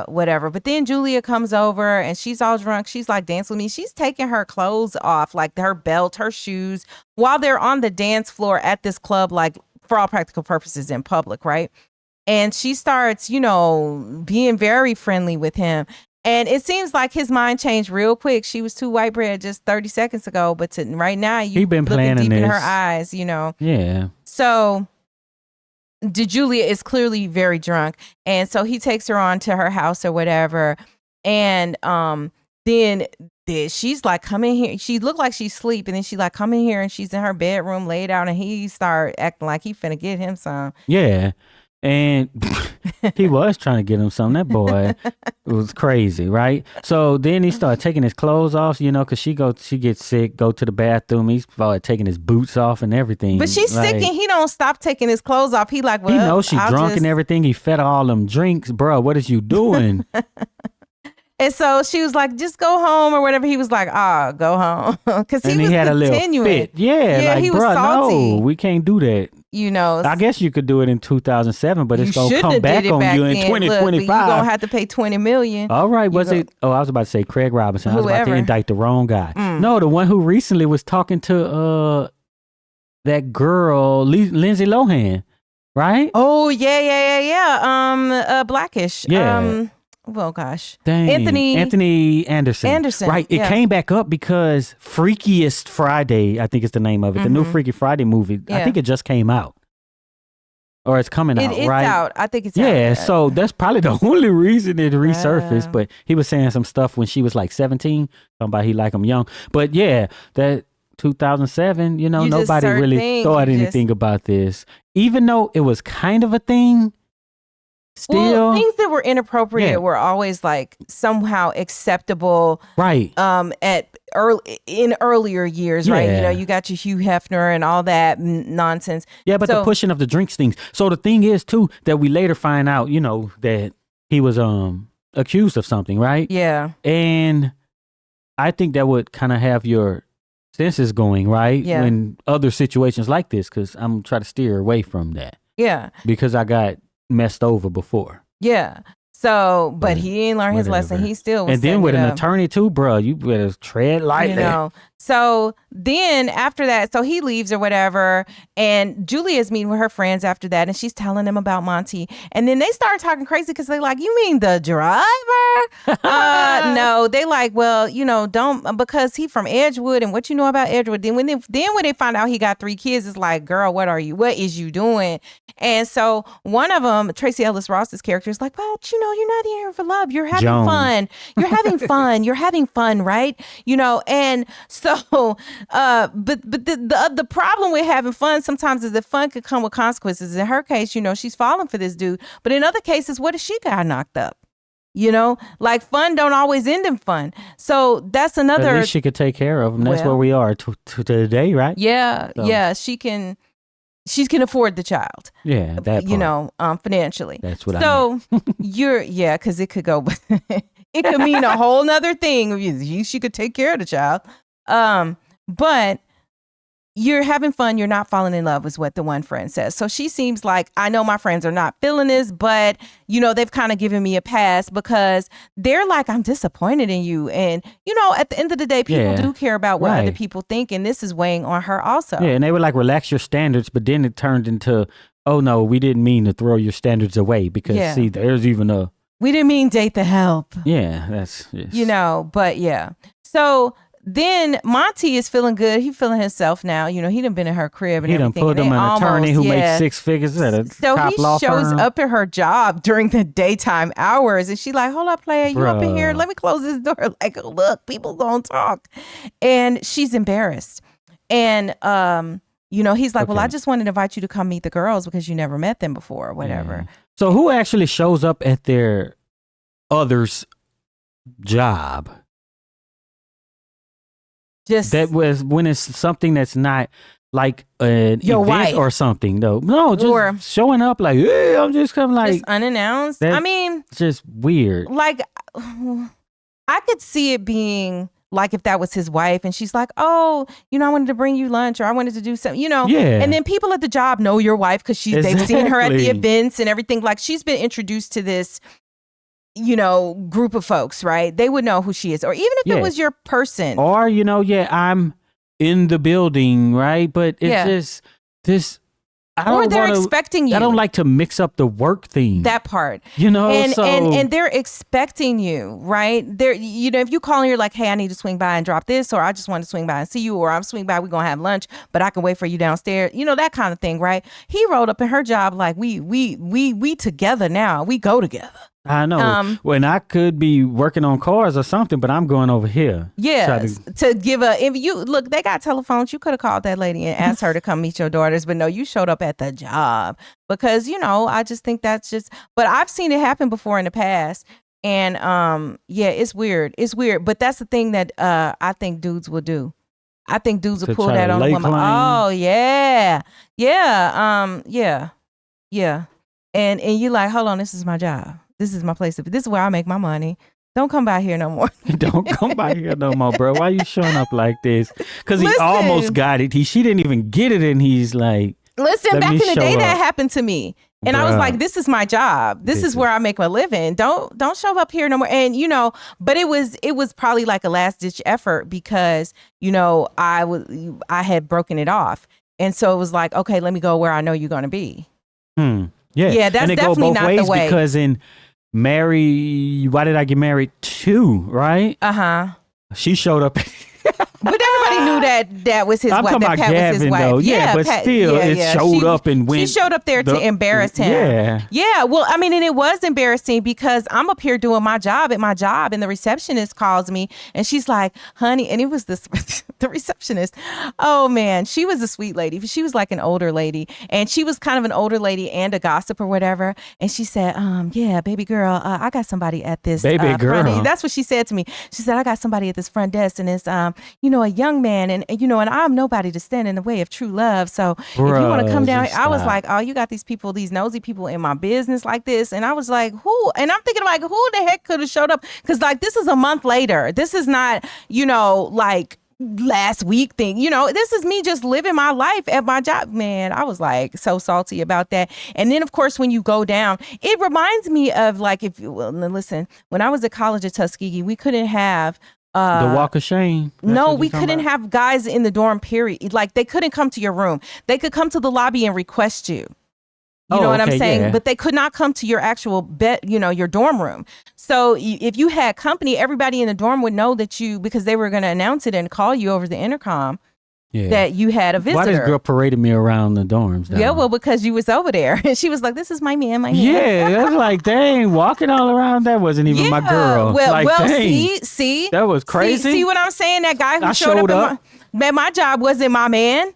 whatever. But then Julia comes over and she's all drunk. She's like, dance with me. She's taking her clothes off, like her belt, her shoes, while they're on the dance floor at this club, like for all practical purposes in public, right? And she starts, you know, being very friendly with him. And it seems like his mind changed real quick. She was too white bread just 30 seconds ago, but right now you've been looking deep in her eyes, you know. Yeah. So Julia is clearly very drunk, and so he takes her on to her house or whatever. And then she's like, come in here. She looked like she's asleep, and then she's like, come in here, and she's in her bedroom laid out, and he started acting like he finna get him some. Yeah. And he was trying to get him something. That boy was crazy, right? So then he started taking his clothes off, you know, because she gets sick, go to the bathroom. He started taking his boots off and everything. But she's sick, and he don't stop taking his clothes off. He like, well, he knows she's drunk and everything. He fed her all them drinks. Bro, what is you doing? And so she was like, just go home or whatever. He was like, go home. Because he had a little fit. Yeah, like, he was salty. No, we can't do that. You know, I guess you could do it in 2007, but it's going to come back on you in 2025. You're going to have to pay $20 million. All right. I was about to say Craig Robinson. I was about to indict the wrong guy. No, the one who recently was talking to that girl, Lindsay Lohan, right? Oh, yeah. Blackish. Yeah. Well, gosh. Dang. Anthony Anderson. Right. It came back up because Freakiest Friday, I think is the name of it. The new Freaky Friday movie. Yeah. I think it just came out. Or it's coming out, it's right? It's out. I think it's out. Yeah, so that's probably the only reason it resurfaced. But he was saying some stuff when she was like 17. Talking about he like him young. But yeah, that 2007, you know, nobody really thought anything about this. Even though it was kind of a thing. Still, things that were inappropriate were always like somehow acceptable, right? In earlier years, right? You know, you got your Hugh Hefner and all that nonsense. Yeah, but the pushing of the drinks things. So the thing is too that we later find out, you know, that he was accused of something, right? Yeah, and I think that would kind of have your senses going, right? Yeah. In other situations like this, because I'm trying to steer away from that. Yeah, because I got messed over before. Yeah. So, but he didn't learn his lesson. He still was, and then with an attorney too, bro. You better tread lightly. You know. So then after that, so he leaves or whatever, and Julia's meeting with her friends after that, and she's telling them about Monty, and then they start talking crazy because they're like, "You mean the driver?" No, they like, well, you know, don't, because he from Edgewood, and what you know about Edgewood. Then when they find out he got 3 kids, it's like, girl, what is you doing? And so one of them, Tracy Ellis Ross's character, is like, but you know, you're not here for love. You're having fun. You're having fun. You're having fun, right? You know, and so, but the problem with having fun sometimes is that fun could come with consequences. In her case, you know, she's falling for this dude. But in other cases, what if she got knocked up? You know, like fun don't always end in fun. So that's another. At least she could take care of him. That's where we are to today, right? Yeah, so. Yeah. She can afford the child. Yeah, that part. You know, financially. That's what I mean. So because it could go. It could mean a whole nother thing. She could take care of the child. But you're having fun. You're not falling in love is what the one friend says. So she seems like, I know my friends are not feeling this, but you know, they've kind of given me a pass because they're like, I'm disappointed in you. And you know, at the end of the day, people do care about what other people think. And this is weighing on her also. Yeah. And they were like, relax your standards. But then it turned into, oh no, we didn't mean to throw your standards away because see, there's even we didn't mean date the help. Yeah, that's, you know, but yeah. So then Monty is feeling good. He's feeling himself now. You know, he done been in her crib and he everything. He done put him an attorney who makes 6 figures at a top law firm. So he shows up at her job during the daytime hours. And she like, hold up, player. You up in here? Let me close this door. Like, look, people gonna talk. And she's embarrassed. And, you know, he's like, well, I just wanted to invite you to come meet the girls because you never met them before or whatever. Yeah. So who actually shows up at their other's job? Just that was when it's something that's not like an event or something though. No, just showing up like, hey, I'm just coming like just unannounced. I mean, just weird. Like I could see it being like if that was his wife and she's like, oh, you know, I wanted to bring you lunch or I wanted to do something, you know. Yeah. And then people at the job know your wife because they've seen her at the events and everything. Like she's been introduced to this, you know, group of folks, right? They would know who she is. Or even if it was your person. Or, you know, I'm in the building, right? But it's just this. They're expecting you. I don't like to mix up the work theme. That part. You know, and they're expecting you, right? They're, you know, if you call and you're like, hey, I need to swing by and drop this, or I just want to swing by and see you, or I'm swing by, we're going to have lunch, but I can wait for you downstairs. You know, that kind of thing, right? He rolled up in her job like we together now. We go together. I know. When I could be working on cars or something, but I'm going over here. Yeah, to give if you look, they got telephones. You could have called that lady and asked her to come meet your daughters, but no, you showed up at the job because, you know, I just think that's just. But I've seen it happen before in the past, and it's weird. It's weird, but that's the thing that I think dudes will do. I think dudes will pull that on a woman. Oh yeah, and you're like, hold on, this is my job. This is my place. This is where I make my money. Don't come by here no more. Don't come by here no more, bro. Why you showing up like this? Because he almost got it. She didn't even get it, and he's like, listen, back in the day, that happened to me. And I was like, this is my job. This is where I make my living. Don't show up here no more. And, you know, but it was probably like a last ditch effort because, you know, I had broken it off. And so it was like, okay, let me go where I know you're going to be. Yeah, that's definitely not the way. Because why did I get married to, right? She showed up. But everybody knew that was his wife. I'm talking about Gavin, though. Yeah, but Pat, still, it showed up and went. She showed up there to embarrass him. Yeah. Well, I mean, and it was embarrassing because I'm up here doing my job at my job, and the receptionist calls me, and she's like, "Honey," and it was this the receptionist. Oh man, she was a sweet lady. She was like an older lady, and she was kind of an older lady and a gossip or whatever. And she said, "Yeah, baby girl, I got somebody at this baby girl." That's what she said to me. She said, "I got somebody at this front desk, and it's you know, a young man, and you know, and I'm nobody to stand in the way of true love. So if you want to come down," I was like, "Oh, you got these people, these nosy people in my business like this," and I was like, "Who?" And I'm thinking like, who the heck could have showed up? Because like this is a month later. This is not, you know, like last week thing. You know, this is me just living my life at my job. Man, I was like so salty about that. And then, of course, when you go down, it reminds me of like, listen, when I was at college at Tuskegee, we couldn't have the walk of shame. No, we couldn't have guys in the dorm, period. Like, they couldn't come to your room. They could come to the lobby and request you. You know what I'm saying? Yeah. But they could not come to your actual bed, you know, your dorm room. So if you had company, everybody in the dorm would know that because they were going to announce it and call you over the intercom. Yeah. That you had a visitor. Why this girl paraded me around the dorms? Yeah, well, because you was over there. And she was like, this is my man, my man. Yeah, I was like, dang, walking all around, that wasn't even my girl. Well, like, see? That was crazy. See what I'm saying? That guy who showed up. My job wasn't my man.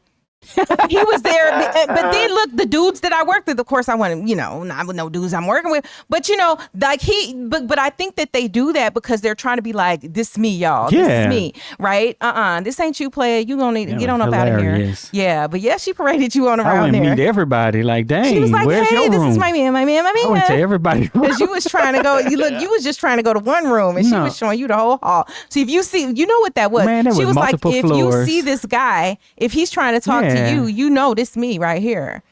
He was there, but then look, the dudes that I worked with, of course, I want to, you know, not with no dudes I'm working with, but you know, like but I think that they do that because they're trying to be like, this me, y'all, this is me, right? This ain't you, player. You gonna need to get on up out of here. Yeah, but yeah, she paraded you on around there. I went meet everybody, like, dang, she was like, where's your room? This is my man. I went to everybody because you was trying to go. You was just trying to go to one room, and she was showing you the whole hall. So if you see, you know what that was. Man, she was like, floors. If you see this guy, if he's trying to talk to you, you know this me right here.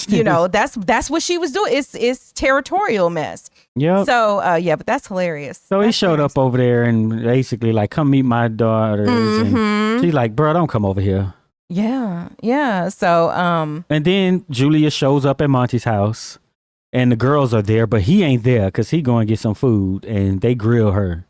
You know, that's what she was doing. It's territorial mess. Yeah. So but that's hilarious. So he showed up over there and basically like, come meet my daughters. And she's like, bro, don't come over here. Yeah. So and then Julia shows up at Monty's house and the girls are there, but he ain't there because he going to get some food and they grill her.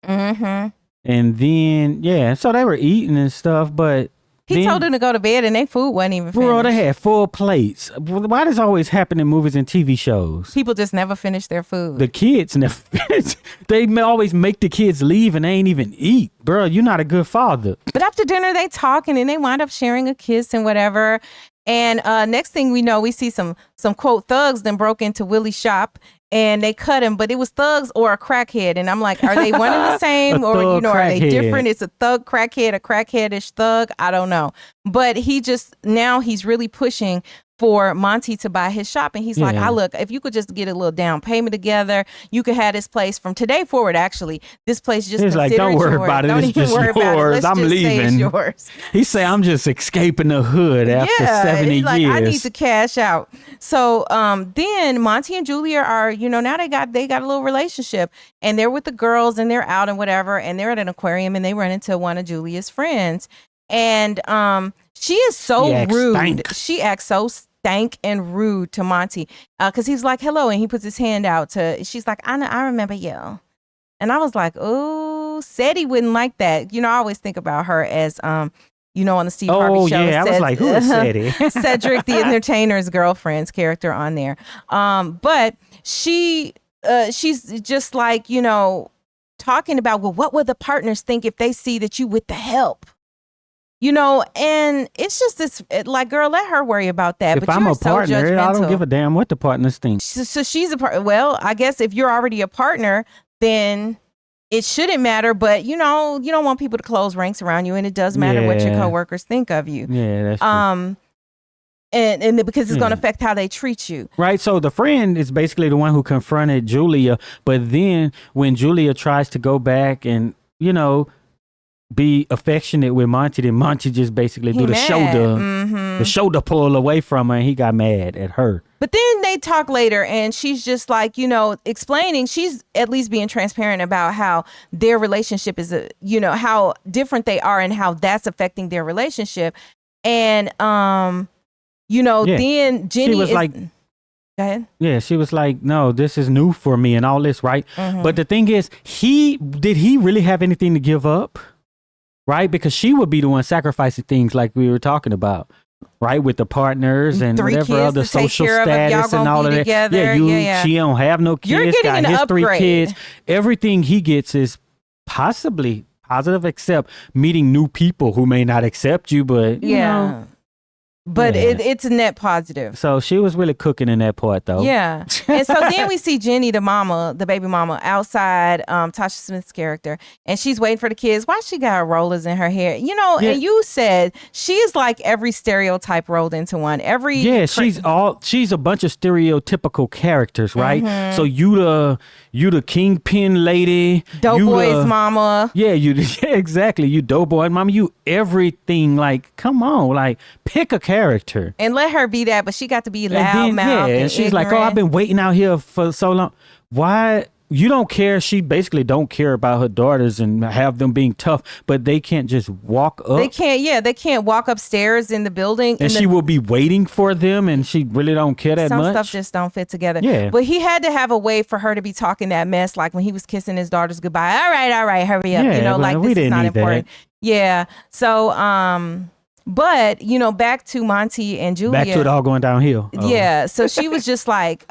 And then so they were eating and stuff, but he told them to go to bed and their food wasn't even finished. Bro, they had full plates. Why does always happen in movies and TV shows? People just never finish their food. The kids never finish. They always make the kids leave and they ain't even eat. Bro, you're not a good father. But after dinner, they talking and they wind up sharing a kiss and whatever. And next thing we know, we see some quote thugs then broke into Willie's shop and they cut him, but it was thugs or a crackhead. And I'm like, are they one and the same? Or, you know, are they different? It's a thug crackhead, a crackheadish thug. I don't know. But now he's really pushing for Monty to buy his shop. And he's like, look, if you could just get a little down payment together, you could have this place from today forward. Actually, this place just like, don't worry about it. It's just yours. I'm leaving. Yours. He say, I'm just escaping the hood after 70 years. I need to cash out. So then Monty and Julia are, you know, now they got a little relationship and they're with the girls and they're out and whatever. And they're at an aquarium and they run into one of Julia's friends. And she is so rude. She acts so stank and rude to Monty because he's like, hello. And he puts his hand out she's like, I remember you. And I was like, oh, said he wouldn't like that. You know, I always think about her as, you know, on the Steve Harvey show. I was like, who is Sadie? Cedric, the Entertainer's girlfriend's character on there. But she's just like, you know, talking about, well, what would the partners think if they see that you with the help? You know, and it's just this, like, girl, let her worry about that. If I'm a partner, I don't give a damn what the partners think. So she's a partner. Well, I guess if you're already a partner, then it shouldn't matter. But, you know, you don't want people to close ranks around you. And it does matter what your coworkers think of you. Yeah, that's true. And because it's going to affect how they treat you. Right. So the friend is basically the one who confronted Julia. But then when Julia tries to go back and, you know, be affectionate with Monty, then Monty just basically do the shoulder pull away from her and he got mad at her. But then they talk later and she's just like, you know, explaining, she's at least being transparent about how their relationship is, you know, how different they are and how that's affecting their relationship. And, you know, then Jenny was like, go ahead. Yeah, she was like, no, this is new for me and all this, right? But the thing is, did he really have anything to give up? Right? Because she would be the one sacrificing things like we were talking about, right? With the partners and whatever other social status and all of that. Together. She don't have no kids. You're getting got his upgrade. 3 kids. Everything he gets is possibly positive, except meeting new people who may not accept you, but you know. But it's a net positive. So she was really cooking in that part, though. Yeah. And so then we see Jenny, the baby mama, outside Tasha Smith's character. And she's waiting for the kids. Why she got her rollers in her hair? You know, and you said she is like every stereotype rolled into one. She's a bunch of stereotypical characters, right? Mm-hmm. So you the kingpin lady. Doughboy's mama. Yeah, exactly. You doughboy mama. You everything. Like, come on. Like, pick a character and let her be that, but she got to be loud mouth. And she's ignorant. like, "Oh, I've been waiting out here for so long." Why? You don't care. She basically don't care about her daughters and have them being tough, but they can't just walk up. They can't. Yeah, they can't walk upstairs in the building. And she will be waiting for them, and she really don't care that much. Some stuff just don't fit together. Yeah. But he had to have a way for her to be talking that mess, like when he was kissing his daughters goodbye. All right, hurry up. Yeah, like this is not important. That. Yeah. So, but, back to Monty and Julia. Back to it all going downhill. Yeah. So she was just like,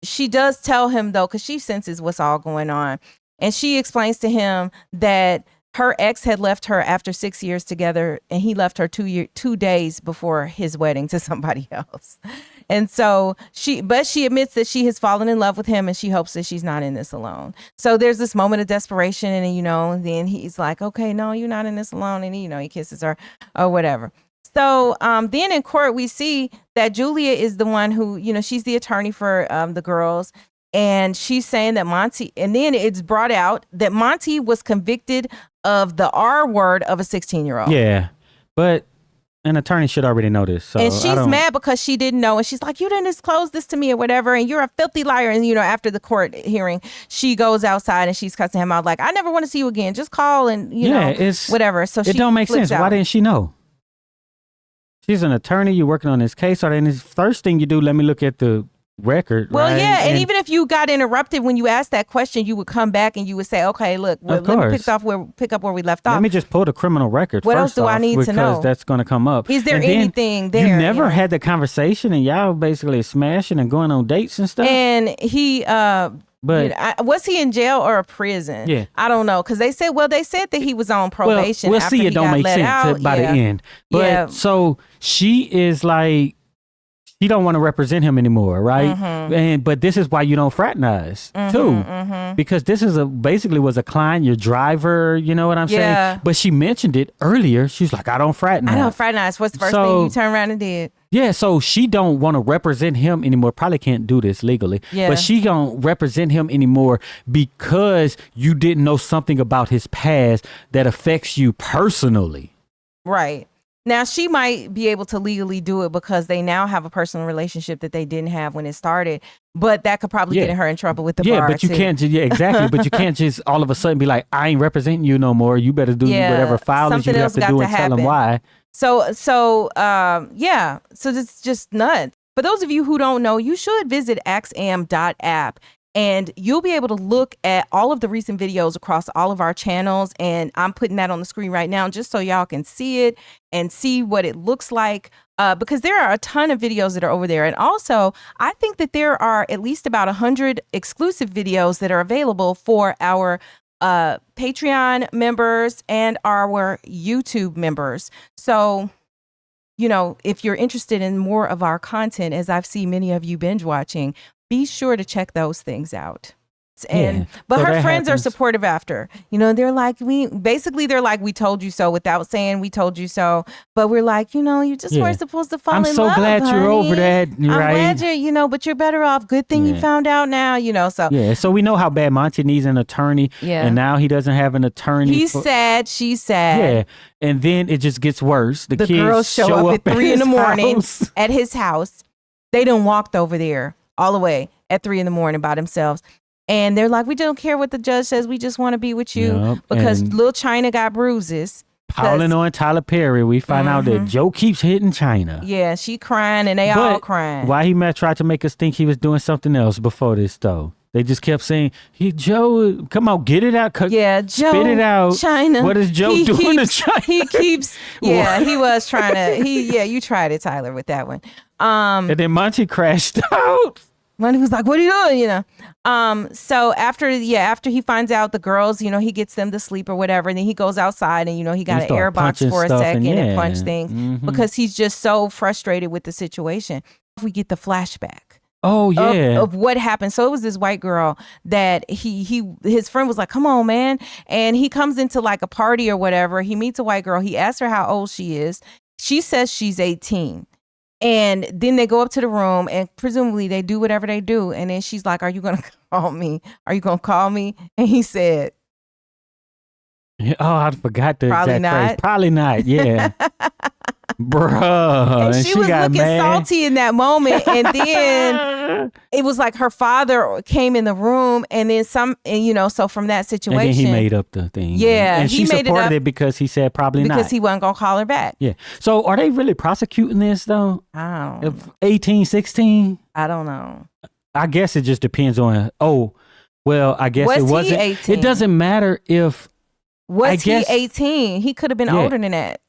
she does tell him, though, because she senses what's all going on. And she explains to him that her ex had left her after 6 years together, and he left her 2 days before his wedding to somebody else. And so she admits that she has fallen in love with him, and she hopes that she's not in this alone. So there's this moment of desperation, and then he's like, okay, no, you're not in this alone. And he kisses her or whatever. So then in court, we see that Julia is the one who, she's the attorney for the girls. And she's saying that Monty, and then it's brought out that Monty was convicted of the R word of a 16-year-old. Yeah, but an attorney should already know this. So and she's mad because she didn't know. And she's like, you didn't disclose this to me or whatever. And you're a filthy liar. And, after the court hearing, she goes outside and she's cussing him out like, I never want to see you again. Just call and, whatever. So it don't make sense. Why didn't she know? She's an attorney. You're working on this case. Or then the first thing you do, let me look at the record. Well, right? yeah, and even if you got interrupted when you asked that question, you would come back and you would say, "Okay, look, let me pick up where we left off." Let me just pull the criminal record. What else do I need to know? Because that's going to come up. Is there anything there? You never had the conversation, and y'all basically smashing and going on dates and stuff. And he, was he in jail or a prison? Yeah, I don't know, because they said that he was on probation. We'll after see. It don't make sense by the end. But so she is like. He don't want to represent him anymore, right? Mm-hmm. But this is why you don't fraternize too, because this is basically was a client, your driver. You know what I'm saying? But she mentioned it earlier. She's like, I don't fraternize. I don't fraternize. What's the first thing you turn around and did? Yeah, so she don't want to represent him anymore. Probably can't do this legally, but she don't represent him anymore because you didn't know something about his past that affects you personally. Right. Now, she might be able to legally do it because they now have a personal relationship that they didn't have when it started. But that could probably get her in trouble with the bar. Yeah, but you can't. Exactly. But you can't just all of a sudden be like, I ain't representing you no more. You better do whatever filings you have to do and tell them why. So it's just nuts. For those of you who don't know, you should visit axiom.app. And you'll be able to look at all of the recent videos across all of our channels. And I'm putting that on the screen right now just so y'all can see it and see what it looks like. Because there are a ton of videos that are over there. And also, I think that there are at least about 100 exclusive videos that are available for our Patreon members and our YouTube members. So, if you're interested in more of our content, as I've seen many of you binge watching, be sure to check those things out. But her friends are supportive after. They're like, we told you so without saying we told you so. But we're like, you just weren't supposed to fall in love. I'm so glad you're over that. I'm glad you're, but you're better off. Good thing you found out now, so. Yeah, so we know how bad Monty needs an attorney. Yeah. And now he doesn't have an attorney. He's sad. She's sad. Yeah. And then it just gets worse. The kids girls show up at 3 a.m. at his house. They done walked over there all the way at 3 a.m. by themselves. And they're like, we don't care what the judge says. We just want to be with you because little China got bruises. Piling on Tyler Perry, we find out that Joe keeps hitting China. Yeah, she crying and they all crying. Why he tried to make us think he was doing something else before this, though? They just kept saying, Joe, come on, get it out. Joe, spit it out. China. What is Joe doing to China? He keeps, he was trying to, you tried it, Tyler, with that one. And then Monty crashed out. Monty was like, what are you doing? You know? So after he finds out the girls, you know, he gets them to sleep or whatever. And then he goes outside and, you know, he got an air box for a second and punch things because he's just so frustrated with the situation. We get the flashback. Oh yeah, of what happened. So it was this white girl that his friend was like, come on, man. And he comes into like a party or whatever. He meets a white girl. He asks her how old she is. She says she's 18. And then they go up to the room and presumably they do whatever they do. And then she's like, are you going to call me? Are you going to call me? And he said, oh, I forgot the probably exact not. phrase. Probably not. Yeah. Bruh. And she was looking salty in that moment. And then it was like her father came in the room and then so from that situation. And then he made up the thing. Yeah. And she supported it because he said probably not. Because he wasn't going to call her back. Yeah. So are they really prosecuting this though? I don't know. 18, 16? I don't know. I guess it just depends on, I guess it wasn't. 18? It doesn't matter if. Was he 18? He could have been older than that.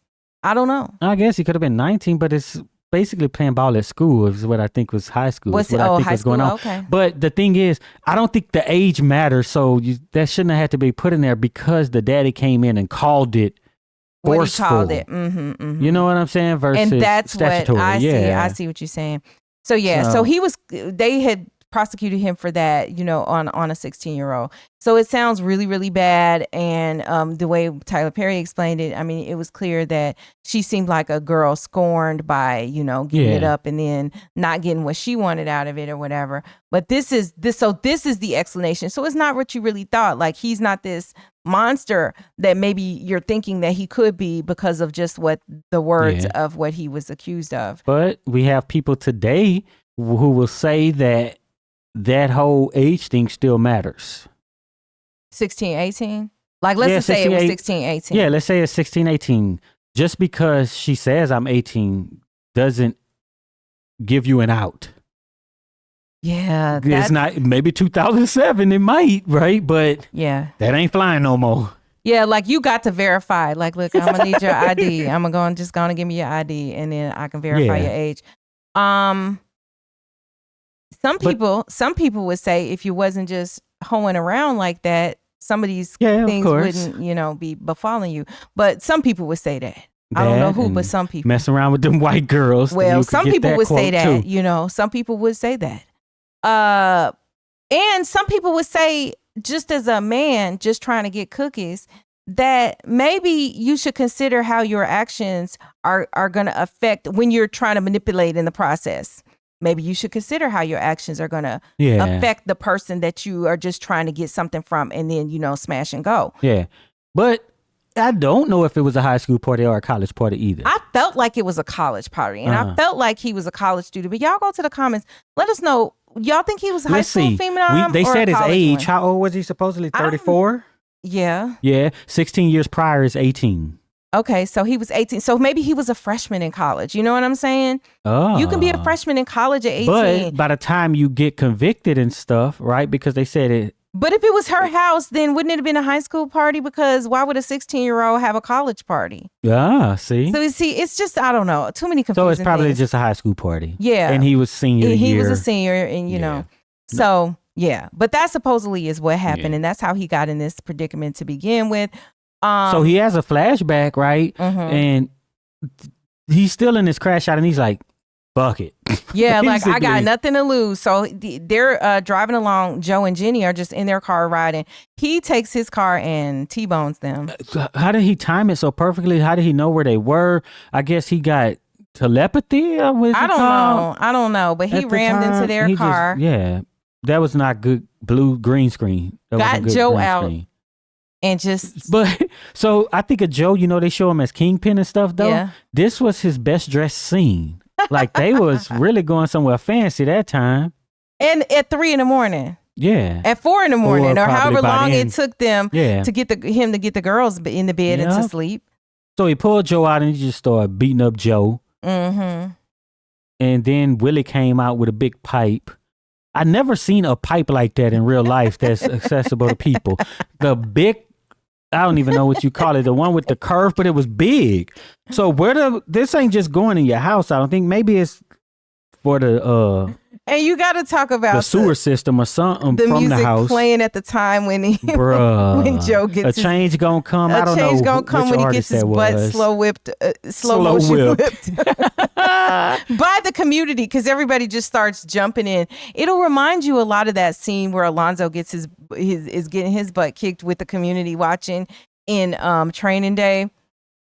I don't know. I guess he could have been 19, but it's basically playing ball at school is what I think was high school. I think was going on. Okay. But the thing is, I don't think the age matters. So that shouldn't have had to be put in there because the daddy came in and called it forceful. What he called it. Mm-hmm. You know what I'm saying? Versus and that's statutory. What I see. I see what you're saying. So they had prosecuted him for that, you know, on a 16-year-old. So it sounds really, really bad. And the way Tyler Perry explained it, I mean, it was clear that she seemed like a girl scorned by, you know, giving it up and then not getting what she wanted out of it or whatever. But this is the explanation. So it's not what you really thought. Like, he's not this monster that maybe you're thinking that he could be because of just what the words of what he was accused of. But we have people today who will say that whole age thing still matters. 16, 18? Like, let's just say it was 16, 18. Yeah, let's say it's 16, 18. Just because she says I'm 18 doesn't give you an out. Yeah. It's not, maybe 2007 it might, right? But that ain't flying no more. Yeah, like you got to verify. Like, look, I'm gonna need your ID. I'm gonna give me your ID and then I can verify your age. Some people would say if you wasn't just hoeing around like that, some of these things wouldn't, you know, be befalling you. But some people would say that. I don't know who, but some people. Messing around with them white girls. Well, some people would say that, too. You know, some people would say that. And some people would say, just as a man just trying to get cookies, that maybe you should consider how your actions are going to affect when you're trying to manipulate in the process. Maybe you should consider how your actions are going to affect the person that you are just trying to get something from and then, you know, smash and go. Yeah. But I don't know if it was a high school party or a college party either. I felt like it was a college party and I felt like he was a college student. But y'all go to the comments. Let us know. Y'all think he was a high school phenom? They said his age. One? How old was he supposedly? 34? Yeah. Yeah. 16 years prior is 18. Okay, so he was 18. So maybe he was a freshman in college. You know what I'm saying? Oh. You can be a freshman in college at 18. But by the time you get convicted and stuff, right? Because they said it. But if it was her house, then wouldn't it have been a high school party? Because why would a 16-year-old have a college party? Yeah, see? So, it's just, I don't know. Too many confusing So it's probably things. Just a high school party. Yeah. And he was senior year. He was a senior and, you know. So, yeah. But that supposedly is what happened. Yeah. And that's how he got in this predicament to begin with. So he has a flashback, right? Mm-hmm. And he's still in this crash out and he's like, fuck it. Yeah, like I got nothing to lose. So they're driving along. Joe and Jenny are just in their car riding. He takes his car and T-bones them. How did he time it so perfectly? How did he know where they were? I guess he got telepathy. I don't know. But he rammed into their car. That was not good. Green screen. Got Joe out. And but so I think of Joe, you know, they show him as Kingpin and stuff though. Yeah. This was his best dressed scene. Like they was really going somewhere fancy that time. And at 3 a.m. Yeah. At 4 a.m. or however long it took them to get him to get the girls in the bed and to sleep. So he pulled Joe out and he just started beating up Joe. Mm-hmm. And then Willie came out with a big pipe. I never seen a pipe like that in real life that's accessible to people. The big, I don't even know what you call it, the one with the curve, but it was big. So this ain't just going in your house. I don't think maybe it's for the And you got to talk about the sewer system or something the from music the house playing at the time when Bruh. when Joe gets a change gonna come. I don't know. A change gonna come when he gets his butt slow motion whipped by the community, because everybody just starts jumping in. It'll remind you a lot of that scene where Alonzo gets is getting his butt kicked with the community watching in Training Day.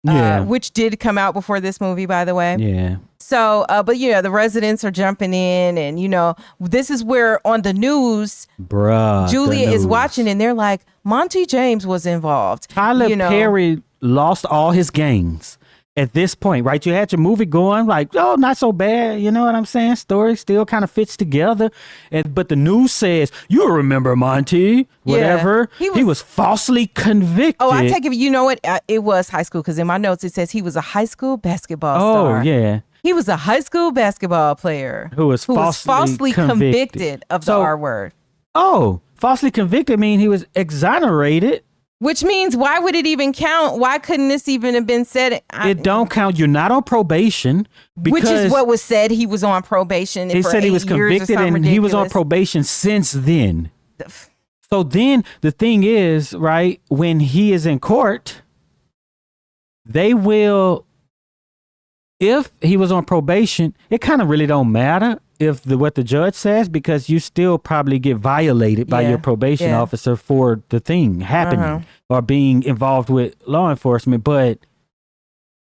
Which did come out before this movie, by the way. Yeah. So, but the residents are jumping in, and this is where on the news, Julia is watching, and they're like, Monty James was involved. Tyler Perry lost all his gains at this point, right? You had your movie going, like, oh, not so bad. You know what I'm saying? Story still kind of fits together. But the news says, you remember Monty, whatever. Yeah, he was falsely convicted. Oh, I take it. You know what? It was high school, because in my notes, it says he was a high school basketball star. Oh, yeah. He was a high school basketball player who was falsely convicted of the R word. Oh, falsely convicted mean he was exonerated. Which means, why would it even count? Why couldn't this even have been said? It don't count. You're not on probation. Which is what was said. He was on probation. They said he was convicted and ridiculous. He was on probation since then. So then the thing is, right, when he is in court, they will, if he was on probation, it kind of really don't matter if what the judge says, because you still probably get violated by your probation officer for the thing happening or being involved with law enforcement. But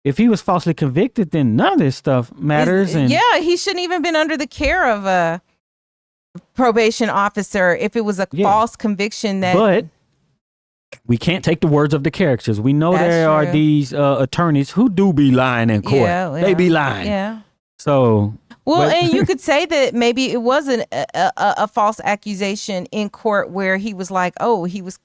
if he was falsely convicted, then none of this stuff matters. He shouldn't even been under the care of a probation officer if it was a false conviction. But we can't take the words of the characters. We know there are these attorneys who do be lying in court. They be lying. Yeah. So... Well, and you could say that maybe it wasn't a false accusation in court where he was like, oh, he was,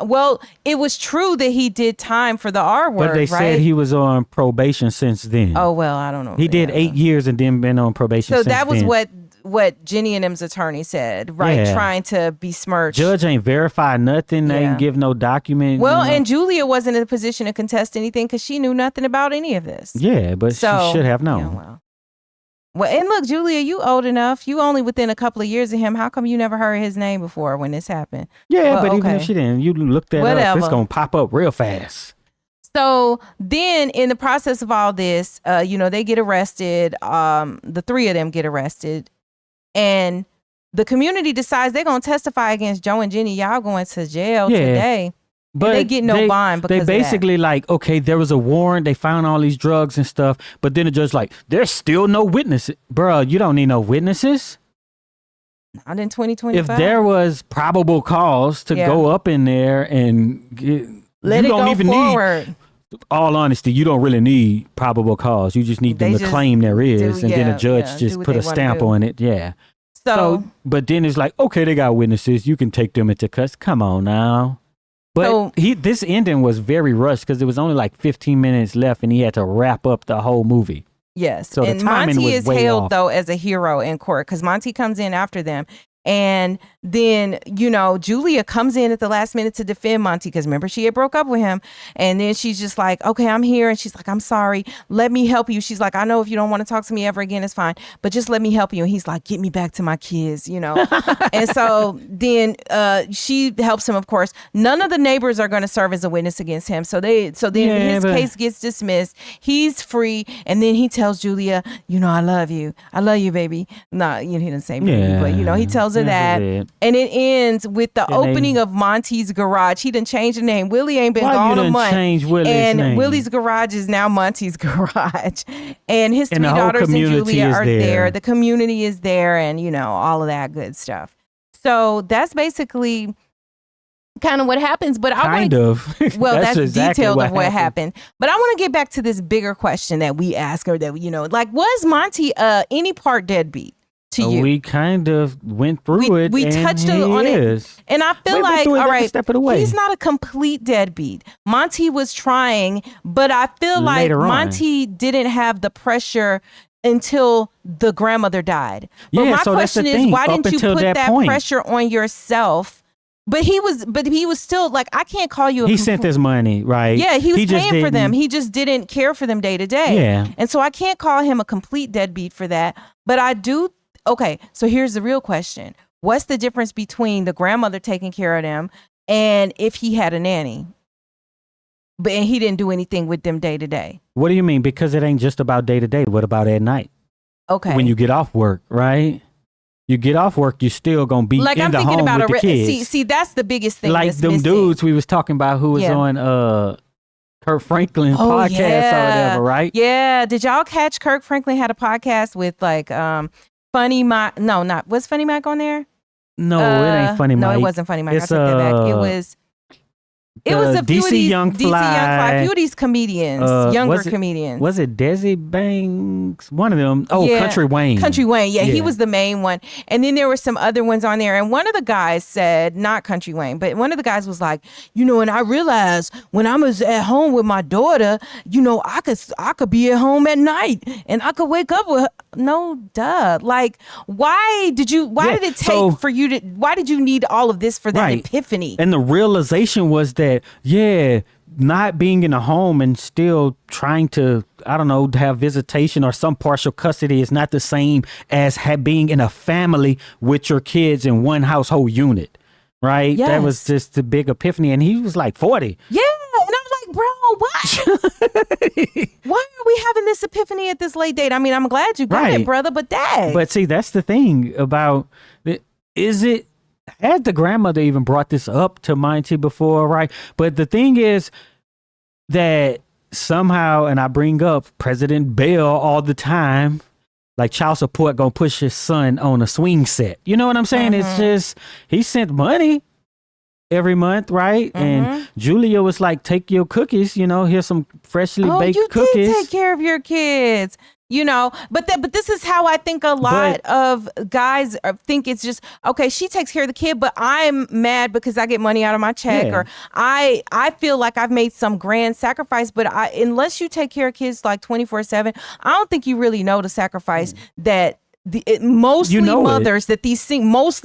well, it was true that he did time for the R word, but they said he was on probation since then. Oh, well, I don't know. He did 8 years and then been on probation since then. So that was what Jenny and them's attorney said, right? Yeah. Trying to besmirch. Judge ain't verified nothing. They ain't give no document. Well, and Julia wasn't in a position to contest anything because she knew nothing about any of this. Yeah, but she should have known. Well, and look, Julia, you old enough. You only within a couple of years of him. How come you never heard his name before when this happened? Yeah, but even if she didn't, you look that up, it's going to pop up real fast. So then in the process of all this, they get arrested. The three of them get arrested. And the community decides they're going to testify against Joe and Jenny. Y'all going to jail today. But they get no bond because they basically like, okay, there was a warrant. They found all these drugs and stuff. But then the judge like, there's still no witnesses. Bruh, you don't need no witnesses. Not in 2025. If there was probable cause to go up in there and let it go forward. All honesty, you don't really need probable cause. You just need them to claim there is. And then the judge just put a stamp on it. Yeah. So, but then it's like, okay, they got witnesses. You can take them into custody. Come on now. But this ending was very rushed because it was only like 15 minutes left and he had to wrap up the whole movie. Yes. So and the timing Monty was is way hailed, off. though, as a hero in court because Monty comes in after them. And then, Julia comes in at the last minute to defend Monty because remember, she had broke up with him. And then she's just like, okay, I'm here. And she's like, I'm sorry. Let me help you. She's like, I know if you don't want to talk to me ever again, it's fine. But just let me help you. And he's like, get me back to my kids, And so then she helps him, of course. None of the neighbors are going to serve as a witness against him. So then his case gets dismissed. He's free. And then he tells Julia, I love you. I love you, baby. No, he didn't say baby, but, he tells her that. And it ends with the opening of Monty's garage. He done changed the name. Willie ain't been gone a month. And Willie's garage is now Monty's garage. And his three daughters and Julia are there. The community is there and, all of that good stuff. So that's basically kind of what happens. But well, that's exactly detailed of what happened. But I want to get back to this bigger question that we ask her that, was Monty any part deadbeat? We kind of went through it. We touched on it. And I feel like, all right, he's not a complete deadbeat. Monty was trying, but I feel like Monty didn't have the pressure until the grandmother died. But my question is, why didn't you put that pressure on yourself? But he was still like, I can't call you he sent his money, right? Yeah, he was paying for them. He just didn't care for them day to day. Yeah. And so I can't call him a complete deadbeat for that. But I do okay, so here's the real question. What's the difference between the grandmother taking care of them and if he had a nanny? And he didn't do anything with them day to day. What do you mean? Because it ain't just about day to day. What about at night? Okay. When you get off work, right? You get off work, you still gonna be like in I'm the thinking home about with the kids. See, that's the biggest thing. Like them missing. dudes we was talking about who was on Kurt Franklin's podcast or whatever, right? Yeah. Did y'all catch Kirk Franklin had a podcast with like Funny Mike? No, not was Funny Mike on there? No, it ain't Funny Mike. No, it wasn't Funny Mike. It's, I take that back. It was a few DC of these Young DC Young Fly, a few of these comedians, younger comedians. Was it Desi Banks? One of them. Oh, yeah. Country Wayne. Country Wayne. Yeah, he was the main one. And then there were some other ones on there. And one of the guys said, not Country Wayne, but one of the guys was like, and I realized when I was at home with my daughter, I could be at home at night and I could wake up with her. No, duh. Like, why did it take for you to, why did you need all of this for that epiphany? And the realization was that, not being in a home and still trying to, I don't know, have visitation or some partial custody is not the same as being in a family with your kids in one household unit, right? Yes. That was just the big epiphany. And he was like 40. Yeah. And I was like, bro, what? Why are we having this epiphany at this late date? I mean, I'm glad you got it, brother, but dang. But see, that's the thing about it. Had the grandmother even brought this up to Monty before, right? But the thing is that somehow, and I bring up President Bell all the time, like child support gonna push his son on a swing set. You know what I'm saying? Mm-hmm. It's just, he sent money every month, right? Mm-hmm. And Julia was like, take your cookies, here's some freshly baked cookies. You did take care of your kids. But this is how I think a lot of guys think. It's just, okay, she takes care of the kid, but I'm mad because I get money out of my check, or I feel like I've made some grand sacrifice. But unless you take care of kids like 24/7, I don't think you really know the sacrifice that mostly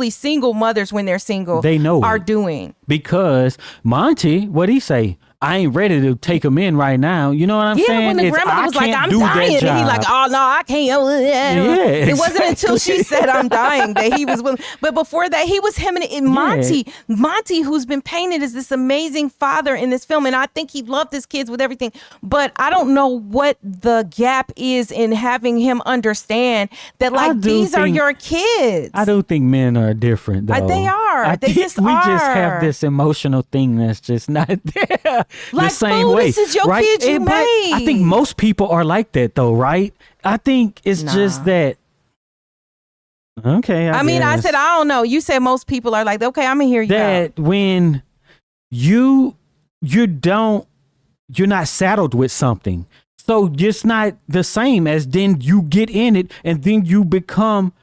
single mothers when they're single, they know are doing. Because Monty, what'd he say? I ain't ready to take him in right now. You know what I'm saying? Yeah, when the grandmother was like, I'm dying. And he like, oh, no, I can't. Yeah, it wasn't until she said I'm dying that he was willing. But before that, he was him and Monty. Monty, who's been painted as this amazing father in this film. And I think he loved his kids with everything. But I don't know what the gap is in having him understand that, like, these are your kids. I do think men are different, though. They are. They just are. We just have this emotional thing that's just not there. Like, the same way, this is your kid you made. I think most people are like that, though, right? I think it's just that. Okay, I mean, I said I don't know. You said most people are like, okay, I'm gonna hear you that out. When you're not saddled with something, so it's not the same as then you get in it and then you become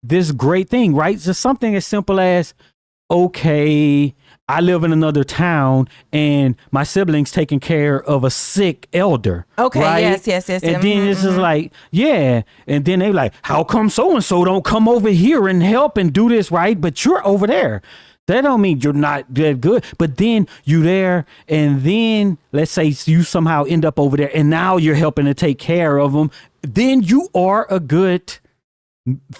this great thing, right? Just something as simple as, okay, I live in another town and my siblings taking care of a sick elder. Okay, right? yes. And then it's just like, and then they like, how come so-and-so don't come over here and help and do this, right? But you're over there. That don't mean you're not that good. But then you there, and then let's say you somehow end up over there and now you're helping to take care of them. Then you are a good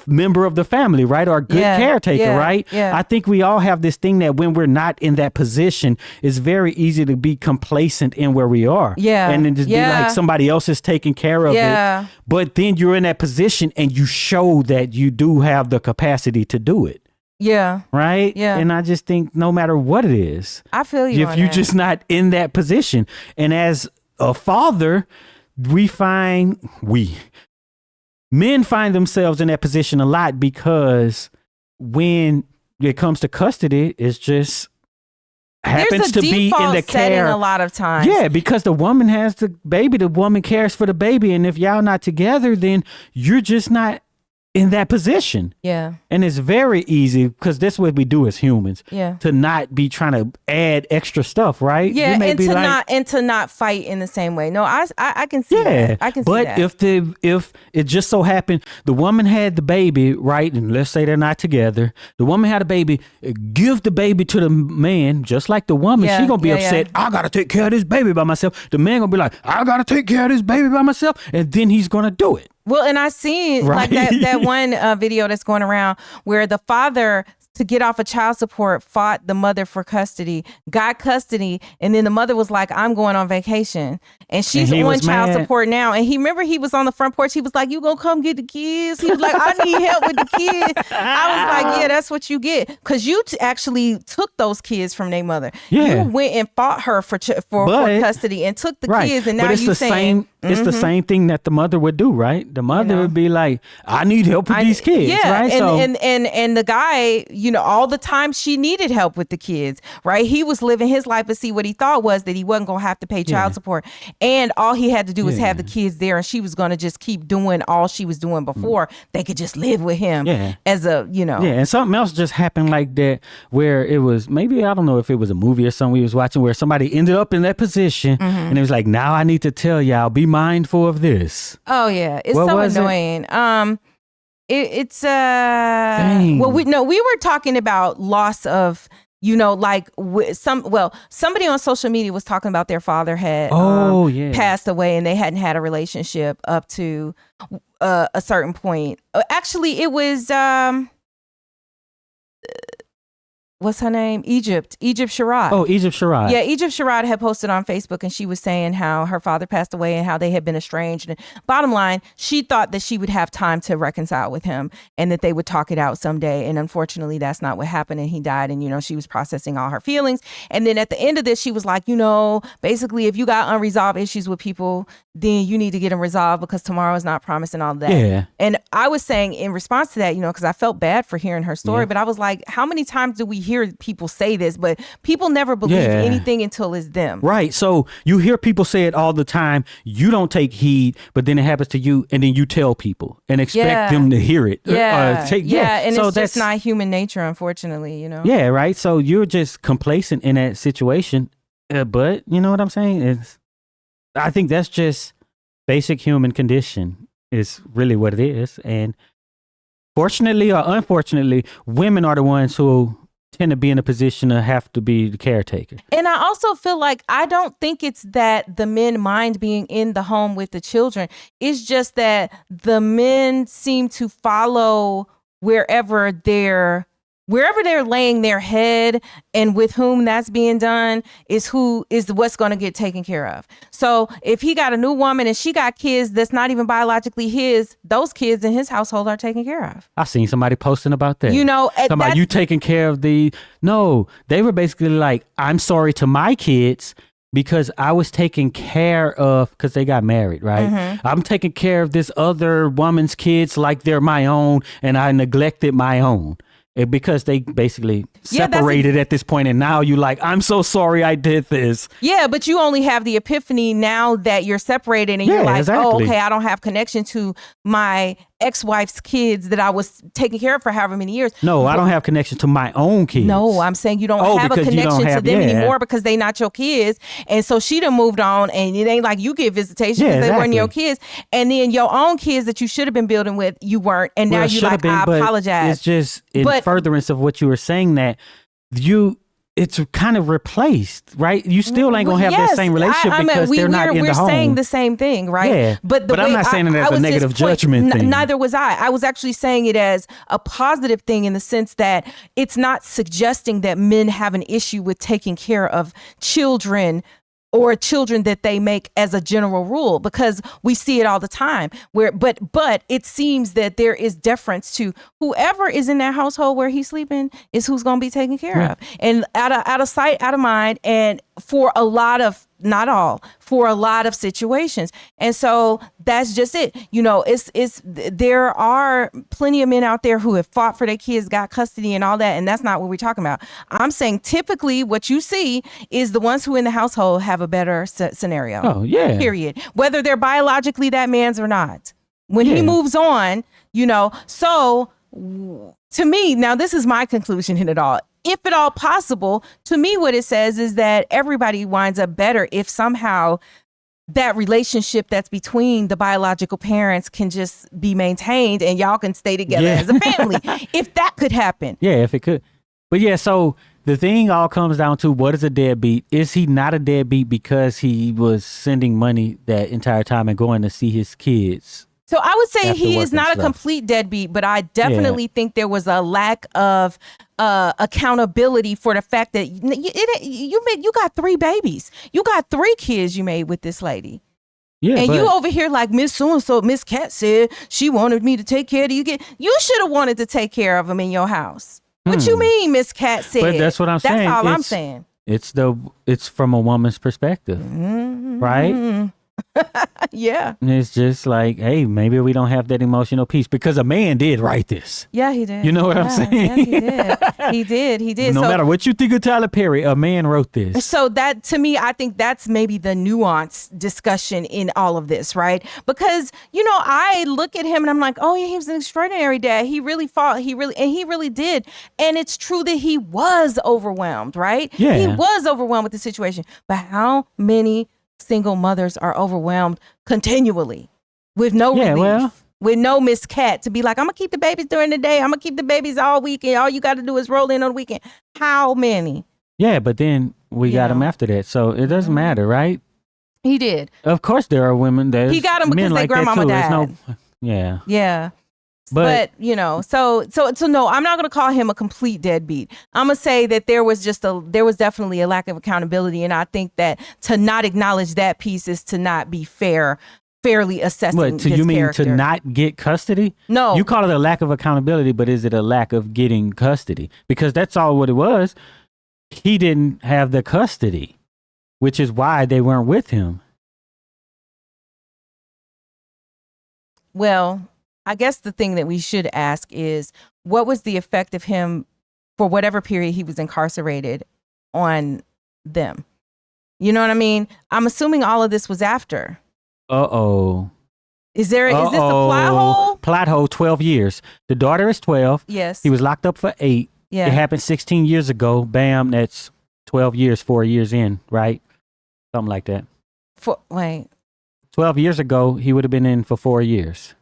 member of the family, right? Or a good caretaker, right? I think we all have this thing that when we're not in that position, it's very easy to be complacent in where we are. And then just be like somebody else is taking care of it. But then you're in that position and you show that you do have the capacity to do it. Right? And I just think no matter what it is, I feel you. If you're just not in that position. And as a father, men find themselves in that position a lot because when it comes to custody, it's just happens to be in the care a lot of times. Yeah, because the woman has the baby, the woman cares for the baby, and if y'all not together, then you're just not in that position. And it's very easy because that's what we do as humans. To not be trying to add extra stuff, right? And to not fight in the same way. No, I can see that. I can see that. But if it just so happened the woman had the baby, right? And let's say they're not together. The woman had a baby, give the baby to the man, just like the woman, she gonna be upset. I gotta take care of this baby by myself. The man gonna be like, I gotta take care of this baby by myself, and then he's gonna do it. Well, and I seen like that one video that's going around where the father, to get off of child support, fought the mother for custody, got custody, and then the mother was like, I'm going on vacation. And she's on child support now. And he was on the front porch. He was like, you gonna come get the kids? He was like, I need help with the kids. I was like, yeah, that's what you get. Because you actually took those kids from their mother. Yeah. You went and fought her for custody and took the kids. And now you saying... It's the same thing that the mother would do, right? The mother would be like, I need help with these kids, right? And the guy, all the time she needed help with the kids, right? He was living his life, but see, what he thought was that he wasn't going to have to pay child support. And all he had to do was have the kids there, and she was going to just keep doing all she was doing before. They could just live with him as a, Yeah, and something else just happened like that where it was, maybe, I don't know if it was a movie or something we was watching, where somebody ended up in that position, and it was like, now I need to tell y'all, be mindful of this. Oh yeah, it's so annoying. It's well, we were talking about loss of, somebody on social media was talking about their father had passed away, and they hadn't had a relationship up to a certain point. Actually, it was what's her name? Egypt Sherrod. Oh, Egypt Sherrod. Yeah, Egypt Sherrod had posted on Facebook, and she was saying how her father passed away and how they had been estranged. And bottom line, she thought that she would have time to reconcile with him and that they would talk it out someday. And unfortunately, that's not what happened. And he died. And, she was processing all her feelings. And then at the end of this, she was like, basically, if you got unresolved issues with people, then you need to get them resolved, because tomorrow is not promised and all that. Yeah. And I was saying in response to that, because I felt bad for hearing her story, but I was like, how many times do we hear people say this? But people never believe anything until it's them. Right. So you hear people say it all the time. You don't take heed, but then it happens to you, and then you tell people and expect them to hear it. And so it's just not human nature, unfortunately, Yeah, right. So you're just complacent in that situation. But you know what I'm saying? I think that's just basic human condition is really what it is. And fortunately or unfortunately, women are the ones who tend to be in a position to have to be the caretaker. And I also feel like, I don't think it's that the men mind being in the home with the children. It's just that the men seem to follow wherever they're laying their head, and with whom that's being done is what's going to get taken care of. So if he got a new woman and she got kids that's not even biologically his, those kids in his household are taken care of. I seen somebody posting about that. Talking about you taking care of no, they were basically like, I'm sorry to my kids because I was taking care of, because they got married, right? Mm-hmm. I'm taking care of this other woman's kids like they're my own, and I neglected my own. Because they basically separated at this point, and now you like, I'm so sorry I did this. Yeah, but you only have the epiphany now that you're separated, and you're like, exactly. Oh, okay, I don't have connection to my ex-wife's kids that I was taking care of for however many years. No, I don't have connection to my own kids. No, I'm saying you don't have a connection to them anymore because they not your kids. And so she done moved on, and it ain't like you get visitation because they weren't your kids. And then your own kids that you should have been building with, you weren't. And now you like, I apologize. It's just in furtherance of what you were saying, that it's kind of replaced, right? You still ain't gonna have that same relationship because they're not in the home. We're saying the same thing, right? Yeah. But I'm not saying it as a negative judgment thing. Neither was I. I was actually saying it as a positive thing, in the sense that it's not suggesting that men have an issue with taking care of children or children that they make as a general rule, because we see it all the time but it seems that there is deference to whoever is in that household where he's sleeping is who's going to be taken care of, and out of sight, out of mind, and for a lot of, not all, for a lot of situations. And so that's just it. There are plenty of men out there who have fought for their kids, got custody and all that. And that's not what we're talking about. I'm saying typically what you see is the ones who in the household have a better scenario. Oh, yeah. Period. Whether they're biologically that man's or not. When he moves on, so to me, now this is my conclusion in it all. If at all possible, to me, what it says is that everybody winds up better if somehow that relationship that's between the biological parents can just be maintained and y'all can stay together as a family. If that could happen. Yeah, if it could. But so the thing all comes down to, what is a deadbeat? Is he not a deadbeat because he was sending money that entire time and going to see his kids So I would say after he work is and not a stuff. complete deadbeat, but I definitely think there was a lack of accountability for the fact that you got 3 babies. You got 3 kids you made with this lady. Yeah, and but you over here like Miss So-and-so, Miss Cat said she wanted me to take care of you. You should have wanted to take care of them in your house. What you mean, Miss Cat said? But that's what I'm saying. That's all I'm saying. It's from a woman's perspective, right? Yeah. And it's just like, hey, maybe we don't have that emotional piece because a man did write this. Yeah, he did. You know what I'm saying? Yes, he did. He did. No matter what you think of Tyler Perry, a man wrote this. So that, to me, I think that's maybe the nuance discussion in all of this, right? Because, I look at him and I'm like, oh yeah, he was an extraordinary dad. He really fought. He really did. And it's true that he was overwhelmed, right? Yeah. He was overwhelmed with the situation. But how many single mothers are overwhelmed continually with no relief, with no Miss Cat to be like, I'm gonna keep the babies during the day, I'm gonna keep the babies all weekend, all you got to do is roll in on the weekend. How many? Yeah, but then we got him after that, so it doesn't matter, right? He did. Of course there are women that he got them because their grandmama died. Yeah. But so no, I'm not going to call him a complete deadbeat. I'm going to say that there was definitely a lack of accountability. And I think that to not acknowledge that piece is to not be fairly assessing his character. You mean to not get custody? No. You call it a lack of accountability, but is it a lack of getting custody? Because that's all what it was. He didn't have the custody, which is why they weren't with him. Well, I guess the thing that we should ask is, what was the effect of him for whatever period he was incarcerated on them? You know what I mean? I'm assuming all of this was after. Is this a plot hole? Plot hole, 12 years. The daughter is 12. Yes. He was locked up for 8. Yeah. It happened 16 years ago. Bam, that's 12 years, 4 years in, right? Something like that. 12 years ago, he would have been in for 4 years.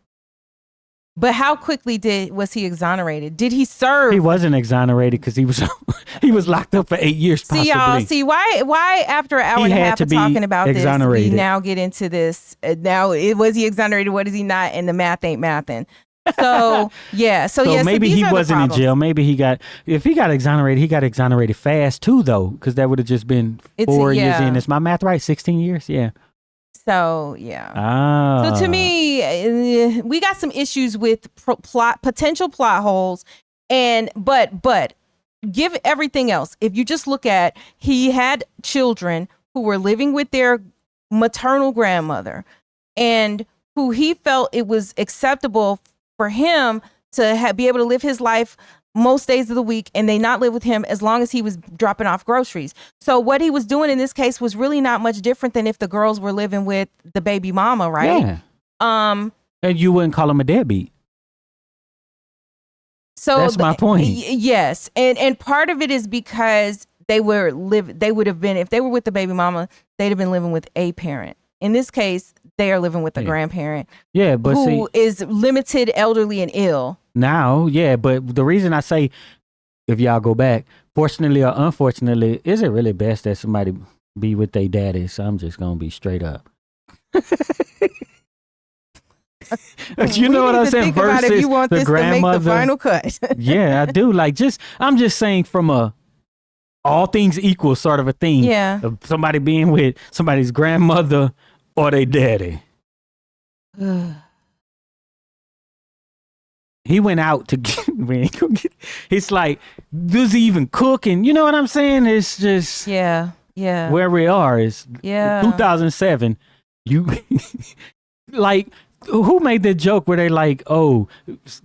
But how quickly was he exonerated? Did he serve? He wasn't exonerated because he was locked up for 8 years. See, y'all. See why after an hour and a half of talking about this, we now get into this. Now, was he exonerated? What is he not? And the math ain't mathing. So yeah. So maybe he wasn't in jail. Maybe if he got exonerated, he got exonerated fast too, though, because that would have just been 4 years in. Is my math right? 16 years? Yeah. So yeah. So to me, we got some issues with potential plot holes, but give everything else. If you just look at, he had children who were living with their maternal grandmother, and who he felt it was acceptable for him to be able to live his life most days of the week, and they not live with him as long as he was dropping off groceries. So what he was doing in this case was really not much different than if the girls were living with the baby mama, right? Yeah. And you wouldn't call him a deadbeat. So that's my point. Yes. And part of it is because they would have been, if they were with the baby mama, they'd have been living with a parent. In this case, they are living with a grandparent. Yeah, but who is limited, elderly, and ill. Now, yeah, but the reason I say, if y'all go back, fortunately or unfortunately, is it really best that somebody be with their daddy? So I'm just gonna be straight up. You know what I'm saying? Versus if you want the grandmother. To make the final cut. Yeah, I do. I'm just saying from a all things equal sort of a thing. Yeah. Of somebody being with somebody's grandmother or their daddy. He went out to get, it's like, does he even cook? And you know what I'm saying? It's just, where we are is 2007. You, who made the joke where they like, oh,